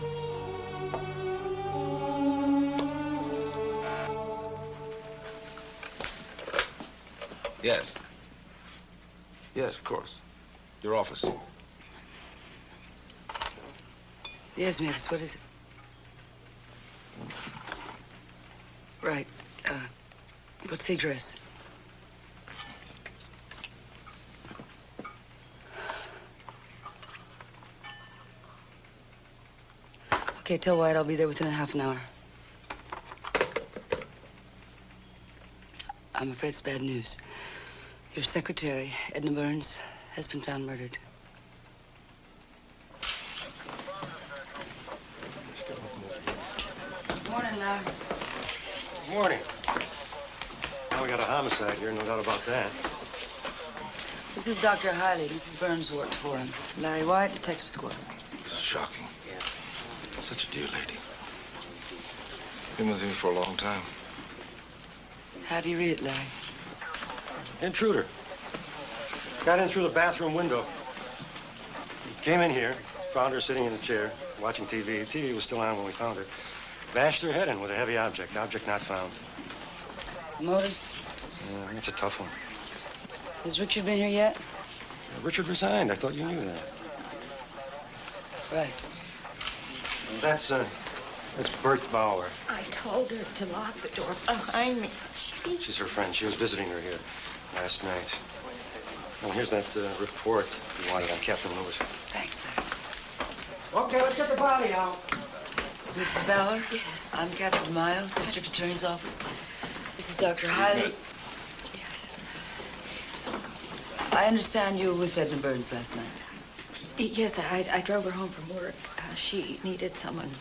Yes. Yes, of course. Your office. Yes, Mavis, what is it? Right. What's the address? Okay, tell Wyatt I'll be there within a half an hour. I'm afraid it's bad news. Your secretary, Edna Burns, has been found murdered. Morning, Larry. Morning. Now we got a homicide here, no doubt about that. This is Dr. Hiley. Mrs. Burns worked for him. Larry Wyatt, Detective Squad. This is shocking. Such a dear lady. Been with me for a long time. How do you read it, Larry? Intruder. Got in through the bathroom window. Came in here, found her sitting in a chair, watching TV. TV was still on when we found her. Bashed her head in with a heavy object. Object not found. Motives? Yeah, that's a tough one. Has Richard been here yet? Richard resigned. I thought you knew that. Right. That's Bert Bauer. I told her to lock the door behind me. She's her friend. She was visiting her here last night. Oh, here's that report you wanted on Captain Lewis. Thanks, Larry. Okay, let's get the body out. Mrs. Bauer? Yes. I'm Captain DeMaio, District Attorney's Office. This is Dr. Hiley. Yes. I understand you were with Edna Burns last night. Yes, I drove her home from work. She needed someone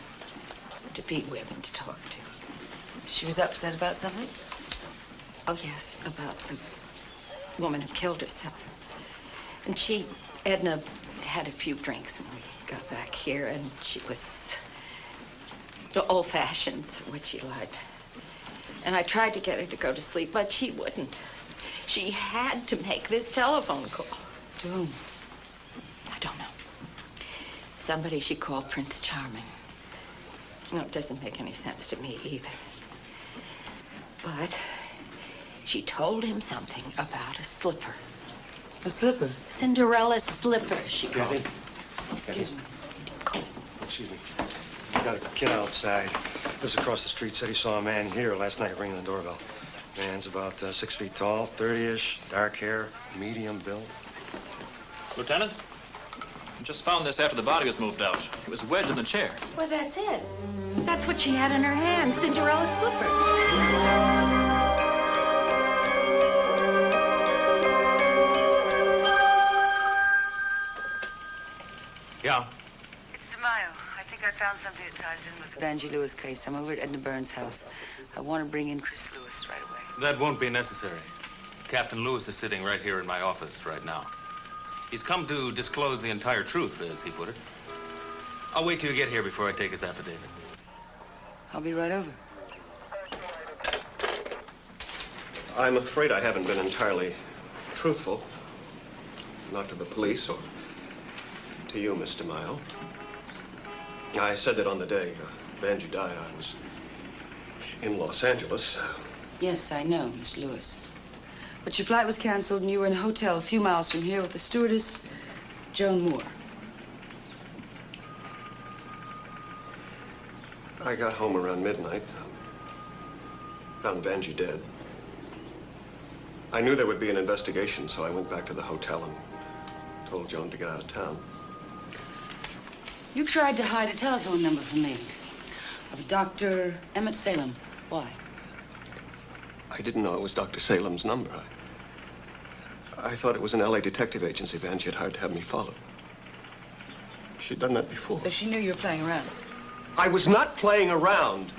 to be with and to talk to. She was upset about something? Oh, yes, about the woman who killed herself. And Edna had a few drinks when we got back here, and she was the old fashions, what she liked. And I tried to get her to go to sleep, but she wouldn't. She had to make this telephone call. To whom? I don't know. Somebody she called Prince Charming. No, it doesn't make any sense to me either. But she told him something about a slipper. A slipper? Cinderella's slipper, she called Kathy? it. Excuse me. Excuse me. I got a kid outside. Lives across the street. Said he saw a man here last night ringing the doorbell. Man's about 6 feet tall, 30-ish, dark hair, medium build. Lieutenant? I just found this after the body was moved out. It was wedged in the chair. Well, that's it. That's what she had in her hand, Cinderella's slipper. Yeah. It's DeMaio. I think I found something that ties in with the Vanjie Lewis case. I'm over at Edna Burns' house. I want to bring in Chris Lewis right away. That won't be necessary. Captain Lewis is sitting right here in my office right now. He's come to disclose the entire truth, as he put it. I'll wait till you get here before I take his affidavit. I'll be right over. I'm afraid I haven't been entirely truthful. Not to the police or to you, Miss DeMaio. I said that on the day Vanjie died, I was in Los Angeles. Yes, I know, Mr. Lewis. But your flight was canceled and you were in a hotel a few miles from here with the stewardess, Joan Moore. I got home around midnight. Found Vanjie dead. I knew there would be an investigation, so I went back to the hotel and told Joan to get out of town. You tried to hide a telephone number from me of Dr. Emmett Salem. Why? I didn't know it was Dr. Salem's number. I thought it was an LA detective agency Vanjie had hired to have me follow. She'd done that before. So she knew you were playing around. I was not playing around.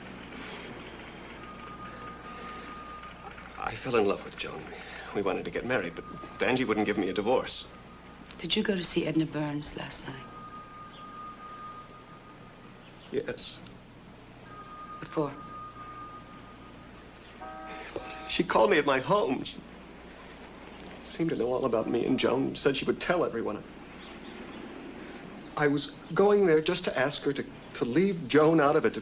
I fell in love with Joan. We wanted to get married, but Vanjie wouldn't give me a divorce. Did you go to see Edna Burns last night? Yes. What for? She called me at my home. She seemed to know all about me and Joan. Said she would tell everyone. I was going there just to ask her to leave Joan out of it,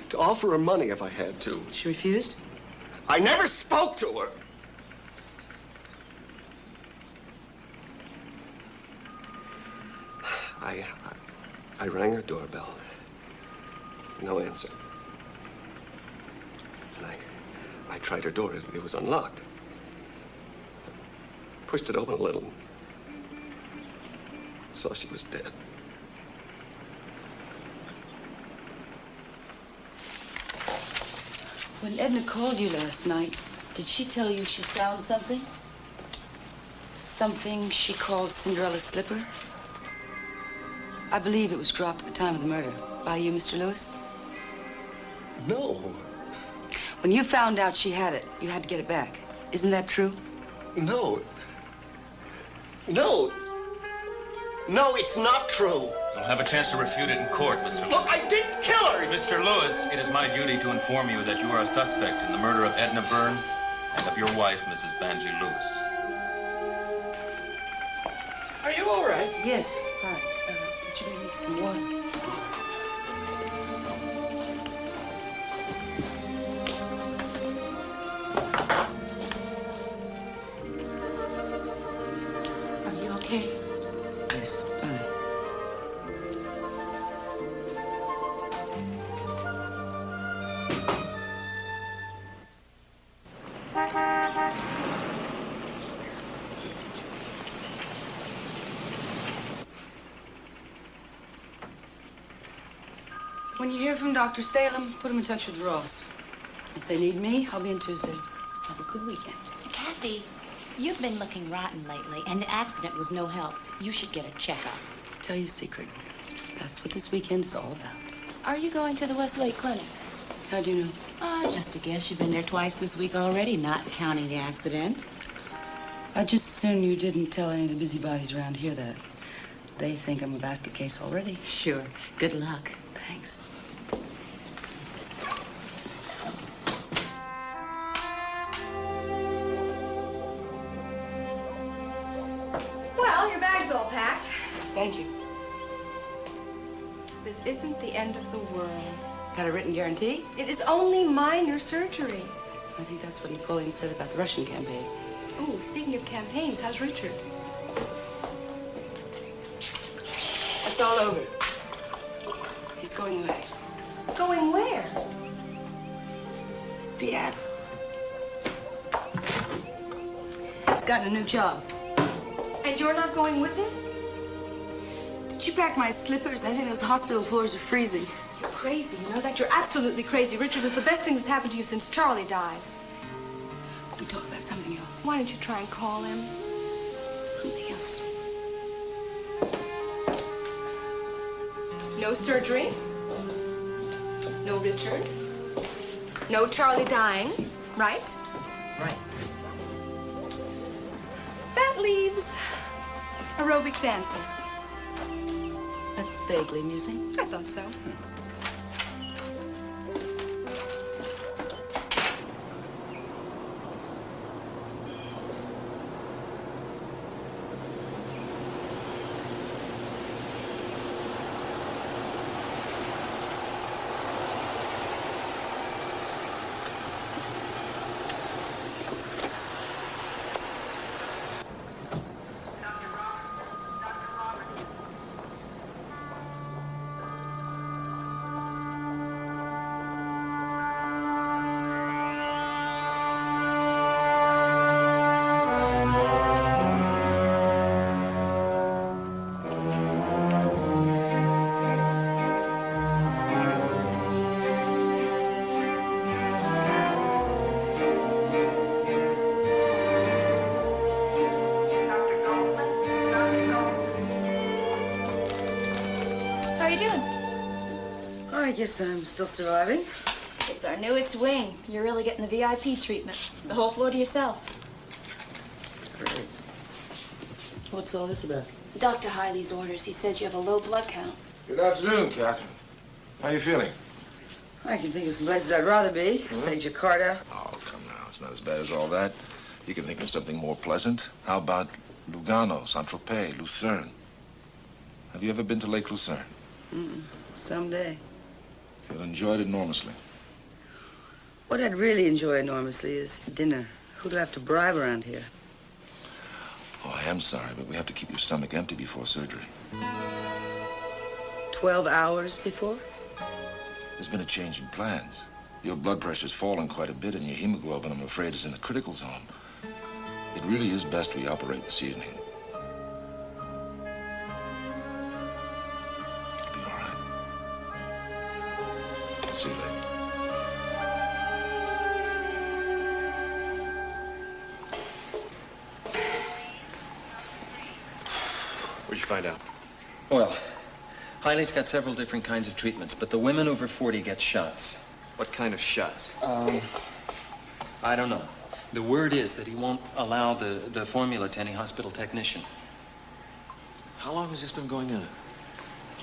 to offer her money if I had to. She refused? I never spoke to her. I rang her doorbell. No answer. And I tried her door. It was unlocked. Pushed it open a little. Saw she was dead. When Edna called you last night, did she tell you she found something? Something she called Cinderella's slipper? I believe it was dropped at the time of the murder. By you, Mr. Lewis? No. When you found out she had it, you had to get it back. Isn't that true? No. No. No, it's not true. You'll have a chance to refute it in court, Mr. Lewis. Look, I didn't kill her! Mr. Lewis, it is my duty to inform you that you are a suspect in the murder of Edna Burns and of your wife, Mrs. Vanjie Lewis. Are you all right? Yes. Hi. Would you need some water? Are you okay? Yes, fine. When you hear from Dr. Salem, put him in touch with Ross. If they need me, I'll be in Tuesday. Have a good weekend. Kathy, you've been looking rotten lately, and the accident was no help. You should get a checkup. I'll tell you a secret. That's what this weekend is all about. Are you going to the Westlake Clinic? How do you know? Just a guess. You've been there twice this week already, not counting the accident. I just assume you didn't tell any of the busybodies around here that. They think I'm a basket case already. Sure. Good luck. Thanks. Well, your bag's all packed. Thank you. This isn't the end of the world. Got a written guarantee? It is only minor surgery. I think that's what Napoleon said about the Russian campaign. Oh, speaking of campaigns, how's Richard? It's all over. He's going away. Going where? Seattle. He's gotten a new job. And you're not going with him? Did you pack my slippers? I think those hospital floors are freezing. You're crazy, you know that? You're absolutely crazy. Richard is the best thing that's happened to you since Charlie died. Can we talk about something else? Why don't you try and call him? Something else. No surgery. No Richard. No Charlie dying, right? Right. That leaves aerobic dancing. That's vaguely amusing. I thought so. I guess I'm still surviving. It's our newest wing. You're really getting the VIP treatment. The whole floor to yourself. Great. What's all this about? Dr. Hiley's orders. He says you have a low blood count. Good afternoon, Catherine. How you feeling? I can think of some places I'd rather be. Say Jakarta. Oh, come now. It's not as bad as all that. You can think of something more pleasant. How about Lugano, Saint-Tropez, Lucerne? Have you ever been to Lake Lucerne? Someday. You'll enjoy it enormously. What I'd really enjoy enormously is dinner. Who do I have to bribe around here? Oh, I am sorry, but we have to keep your stomach empty before surgery. 12 hours before? There's been a change in plans. Your blood pressure's fallen quite a bit, and your hemoglobin, I'm afraid, is in the critical zone. It really is best we operate this evening. It'll be all right. I'll see you later. What'd you find out? Well, Hiley's got several different kinds of treatments, but the women over 40 get shots. What kind of shots? I don't know. The word is that he won't allow the formula to any hospital technician. How long has this been going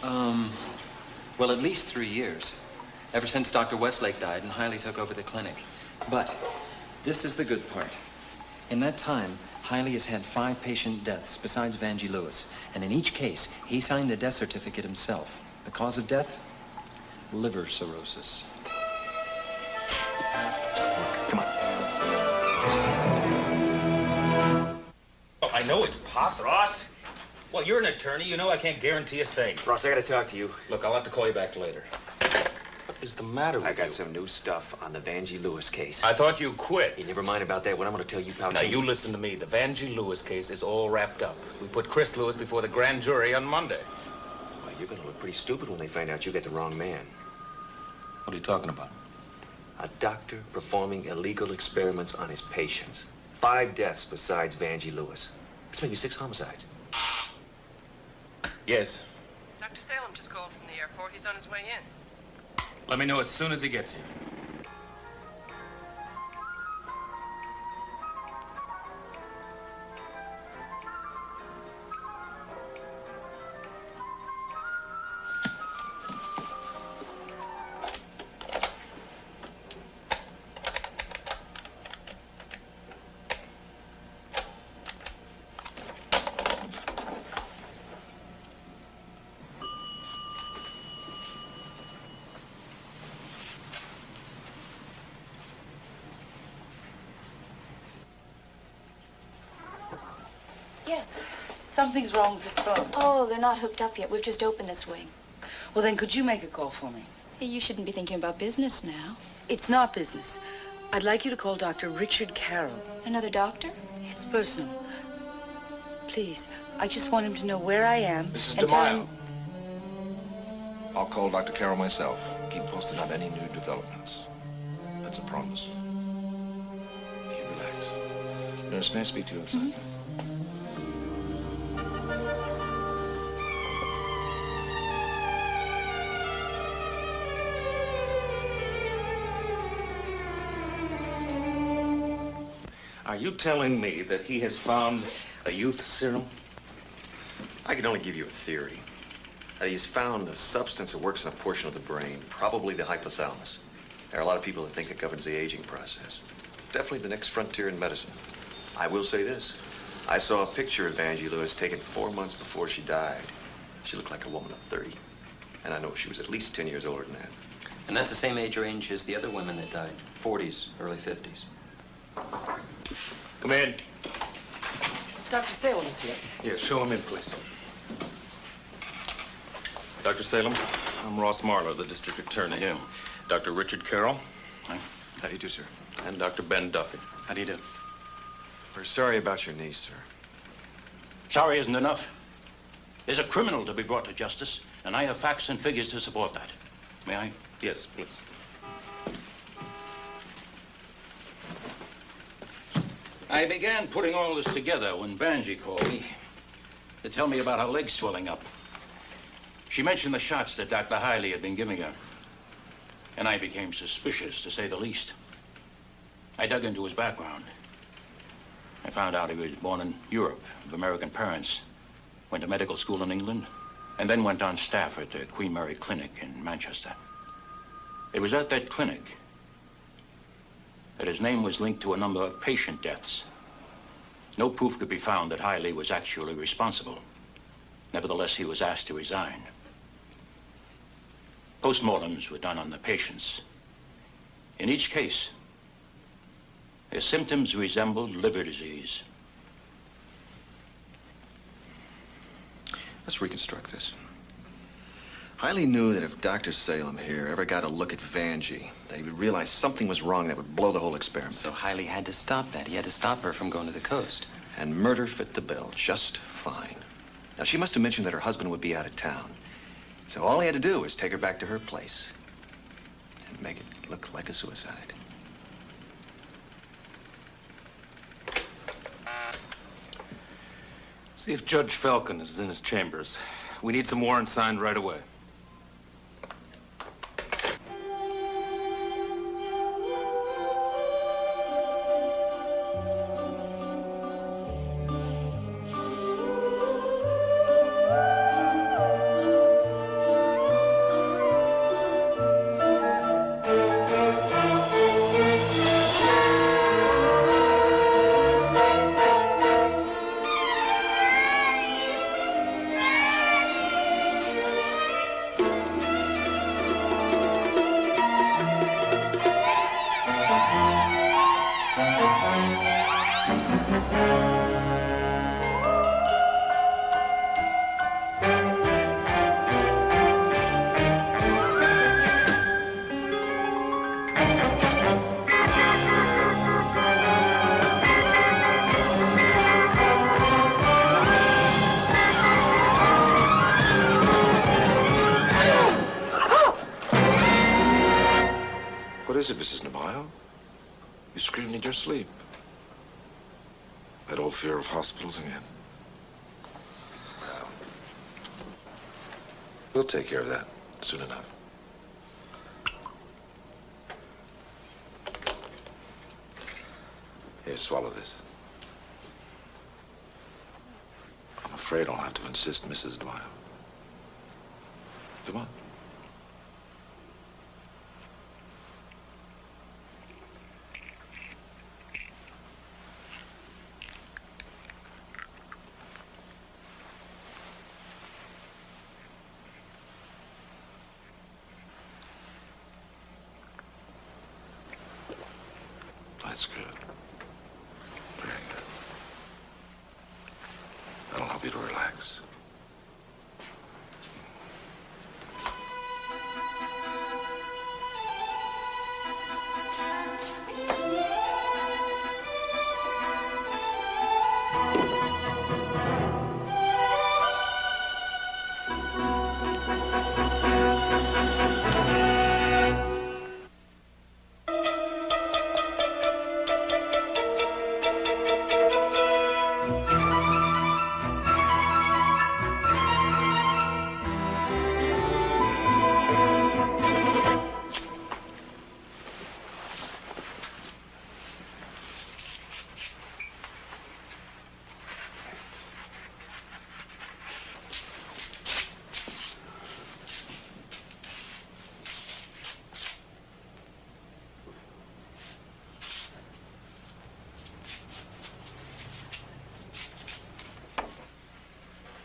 on? Well, at least 3 years. Ever since Dr. Westlake died and Hiley took over the clinic. But this is the good part. In that time, Hiley has had 5 patient deaths besides Vangie Lewis. And in each case, he signed the death certificate himself. The cause of death? Liver cirrhosis. Come on. Oh, I know it's possible. Ross? Well, you're an attorney. You know I can't guarantee a thing. Ross, I gotta talk to you. Look, I'll have to call you back later. What is the matter with you? I got some new stuff on the Vangie Lewis case. I thought you quit. Hey, never mind about that. What I'm gonna tell you, pal. Now, you listen to me. The Vangie Lewis case is all wrapped up. We put Chris Lewis before the grand jury on Monday. Well, you're gonna look pretty stupid when they find out you got the wrong man. What are you talking about? A doctor performing illegal experiments on his patients. 5 deaths besides Vangie Lewis. That's maybe 6 homicides. Yes. Dr. Salem just called from the airport. He's on his way in. Let me know as soon as he gets here. Yes. Something's wrong with this phone. Oh, they're not hooked up yet. We've just opened this wing. Well, then could you make a call for me? Hey, you shouldn't be thinking about business now. It's not business. I'd like you to call Dr. Richard Carroll. Another doctor? It's personal. Please, I just want him to know where I am. Mrs. and tell DeMaio. him- I'll call Dr. Carroll myself. Keep posted on any new developments. That's a promise. You relax. Nurse, may I speak to you outside? Are you telling me that he has found a youth serum? I can only give you a theory. That he's found a substance that works in a portion of the brain, probably the hypothalamus. There are a lot of people that think it governs the aging process. Definitely the next frontier in medicine. I will say this. I saw a picture of Vangie Lewis taken 4 months before she died. She looked like a woman of 30. And I know she was at least 10 years older than that. And that's the same age range as the other women that died. 40s, early 50s. Come in. Dr. Salem is here. Yes, show him in, please. Dr. Salem, I'm Ross Marlowe, the district attorney. Yeah. Dr. Richard Carroll. How do you do, sir? And Dr. Ben Duffy. How do you do? We're sorry about your niece, sir. Sorry isn't enough. There's a criminal to be brought to justice, and I have facts and figures to support that. May I? Yes, please. I began putting all this together when Vangie called me to tell me about her legs swelling up. She mentioned the shots that Dr. Hiley had been giving her, and I became suspicious, to say the least. I dug into his background. I found out he was born in Europe, of American parents, went to medical school in England, and then went on staff at the Queen Mary Clinic in Manchester. It was at that clinic that his name was linked to a number of patient deaths. No proof could be found that Hiley was actually responsible. Nevertheless, he was asked to resign. Postmortems were done on the patients. In each case, their symptoms resembled liver disease. Let's reconstruct this. Hiley knew that if Dr. Salem here ever got a look at Vangie, that he would realize something was wrong that would blow the whole experiment. So Hiley had to stop that. He had to stop her from going to the coast. And murder fit the bill just fine. Now, she must have mentioned that her husband would be out of town. So all he had to do was take her back to her place and make it look like a suicide. See if Judge Falcon is in his chambers. We need some warrants signed right away. What is it, Mrs. DeMaio? You screamed in your sleep. That old fear of hospitals again. Well, we'll take care of that soon enough. Here, swallow this. I'm afraid I'll have to insist, Mrs. DeMaio. Come on. That's good. Very good. you to relax.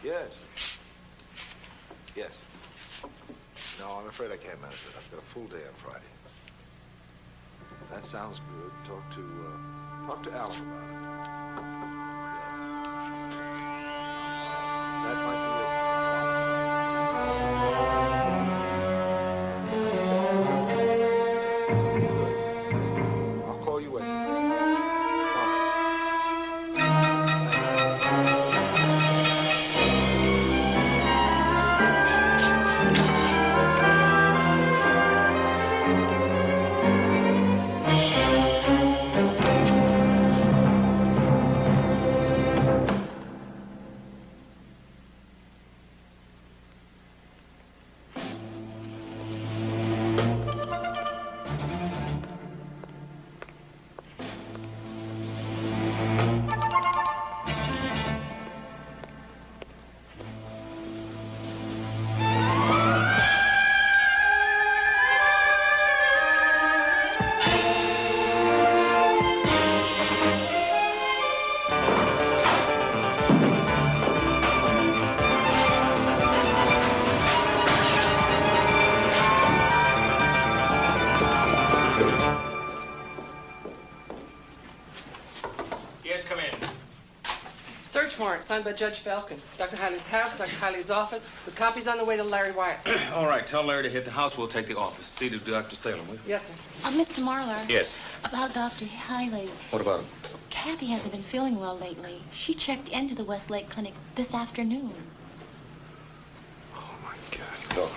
Yes. Yes. No, I'm afraid I can't manage it. I've got a full day on Friday. That sounds good. Talk to Alan about it. That might be it. I'll call you Wednesday. Search warrant signed by Judge Falcon. Dr. Hiley's house, Dr. Hiley's office, with copies on the way to Larry Wyatt. All right, tell Larry to hit the house. We'll take the office. See to Dr. Salem, will you? Yes, sir. Mr. Marlar. Yes. About Dr. Hiley. What about him? Kathy hasn't been feeling well lately. She checked into the Westlake Clinic this afternoon. Oh, my God. Go.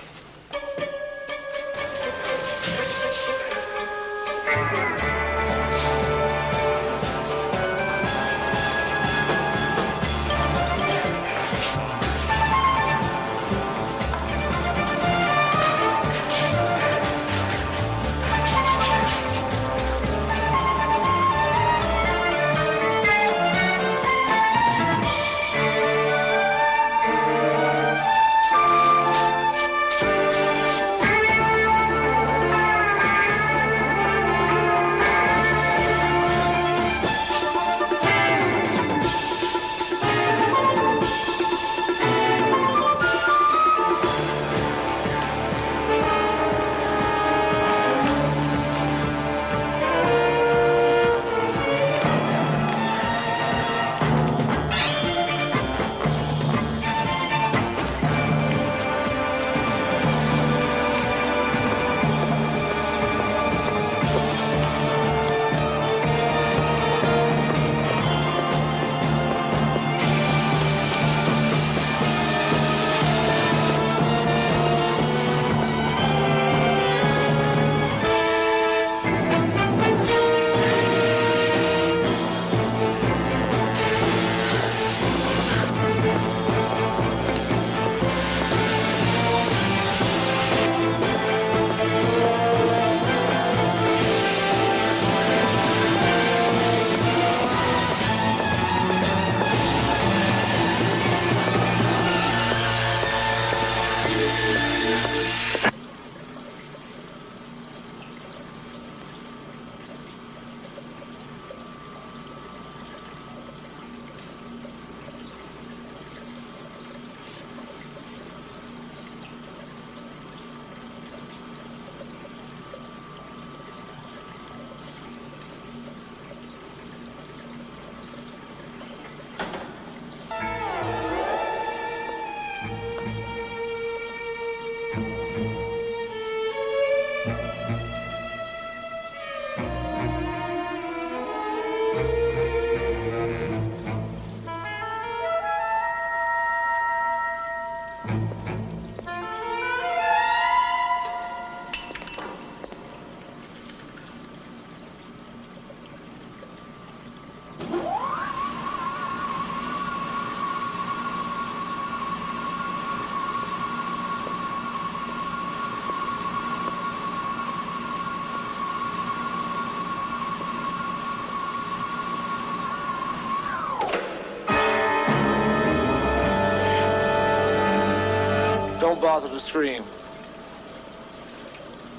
bother to scream.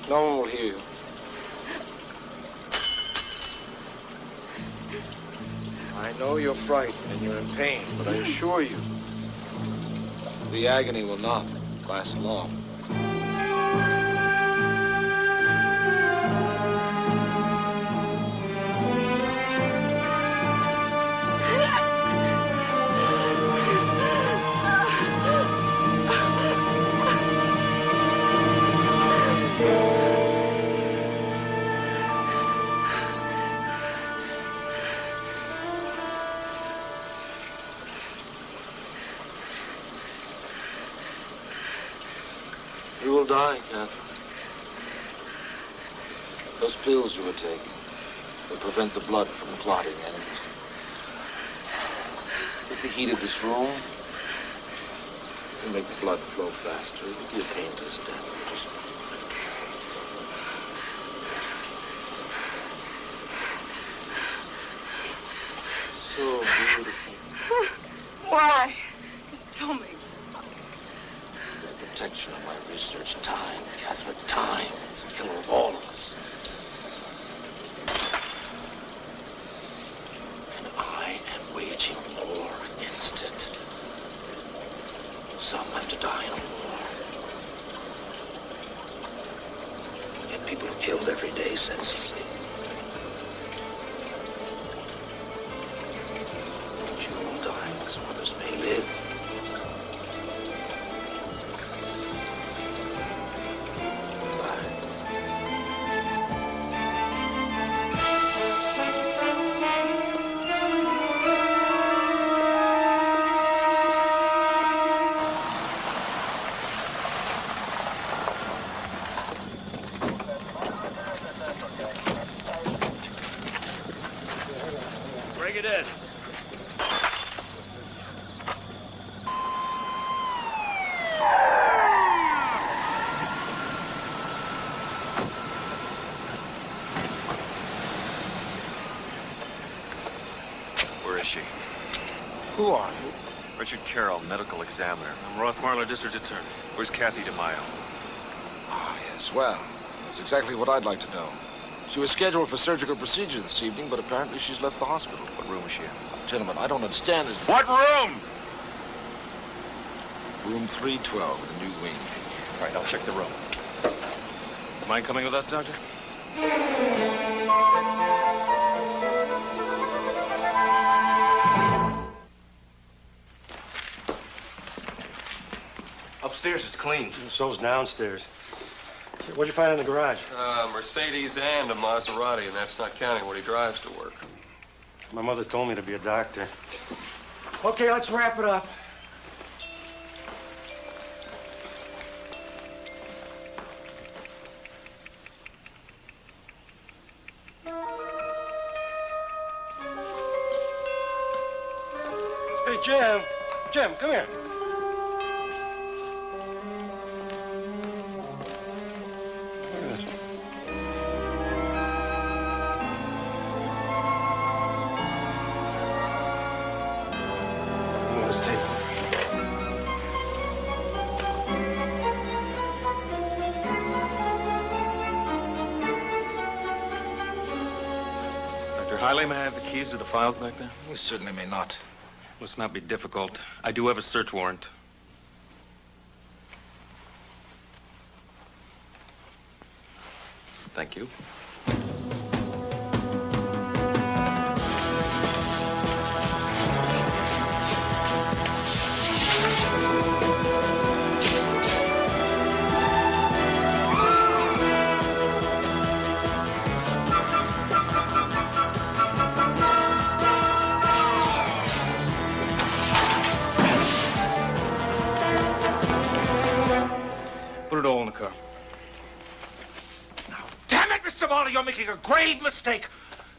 No one will hear you. I know you're frightened and you're in pain, but I assure you, the agony will not last long. You will die, Catherine. Those pills you were taking, they prevent the blood from clotting in. With the heat of this room, they make the blood flow faster. It will be a painless death. It'll just drift away. So beautiful. Why? Just tell me. Protection of my research. Time, Catherine, time. It's the killer of all of us. And I am waging war against it. Some have to die in a war. Yet people are killed every day senselessly. You will die so others may live. Bring it in. Where is she? Who are you? Richard Carroll, medical examiner. I'm Ross Marler, district attorney. Where's Kathy DeMaio? Ah, yes, well, that's exactly what I'd like to know. She was scheduled for surgical procedure this evening, but apparently she's left the hospital. What room is she in? Gentlemen, I don't understand this. What room? Room 312 with a new wing. All right, I'll check the room. Mind coming with us, Doctor? Upstairs is clean. So's downstairs. What'd you find in the garage? Mercedes and a Maserati, and that's not counting what he drives to work. My mother told me to be a doctor. Okay, let's wrap it up. Hey, Jim. Jim, come here. Hiley, may I have the keys to the files back there? You certainly may not. Let's not be difficult. I do have a search warrant. Thank you. Put it all in the car. Damn it, Mr. Marley, you're making a grave mistake.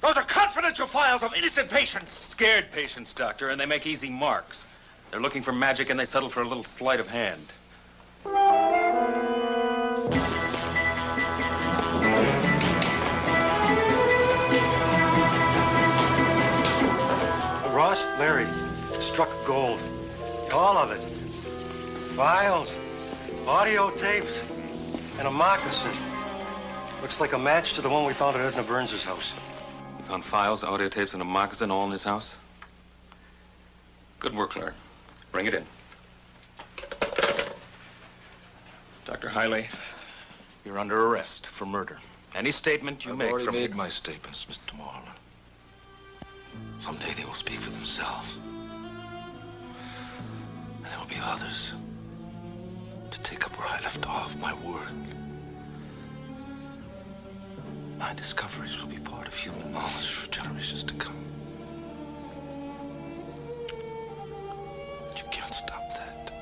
Those are confidential files of innocent patients. Scared patients, Doctor, and they make easy marks. They're looking for magic, and they settle for a little sleight of hand. Ross, Larry, struck gold. All of it. Files, Audio tapes and a moccasin. Looks like a match to the one we found at Edna Burns' house. You found files, audio tapes, and a moccasin all in his house? Good work, Clark. Bring it in. Dr. Hiley, you're under arrest for murder. Any statement you make I've already from made my statements, Mr. Marler. Someday they will speak for themselves. And there will be others to take up where I left off, my work. My discoveries will be part of human knowledge for generations to come. But you can't stop that.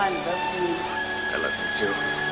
I love you. I love you too.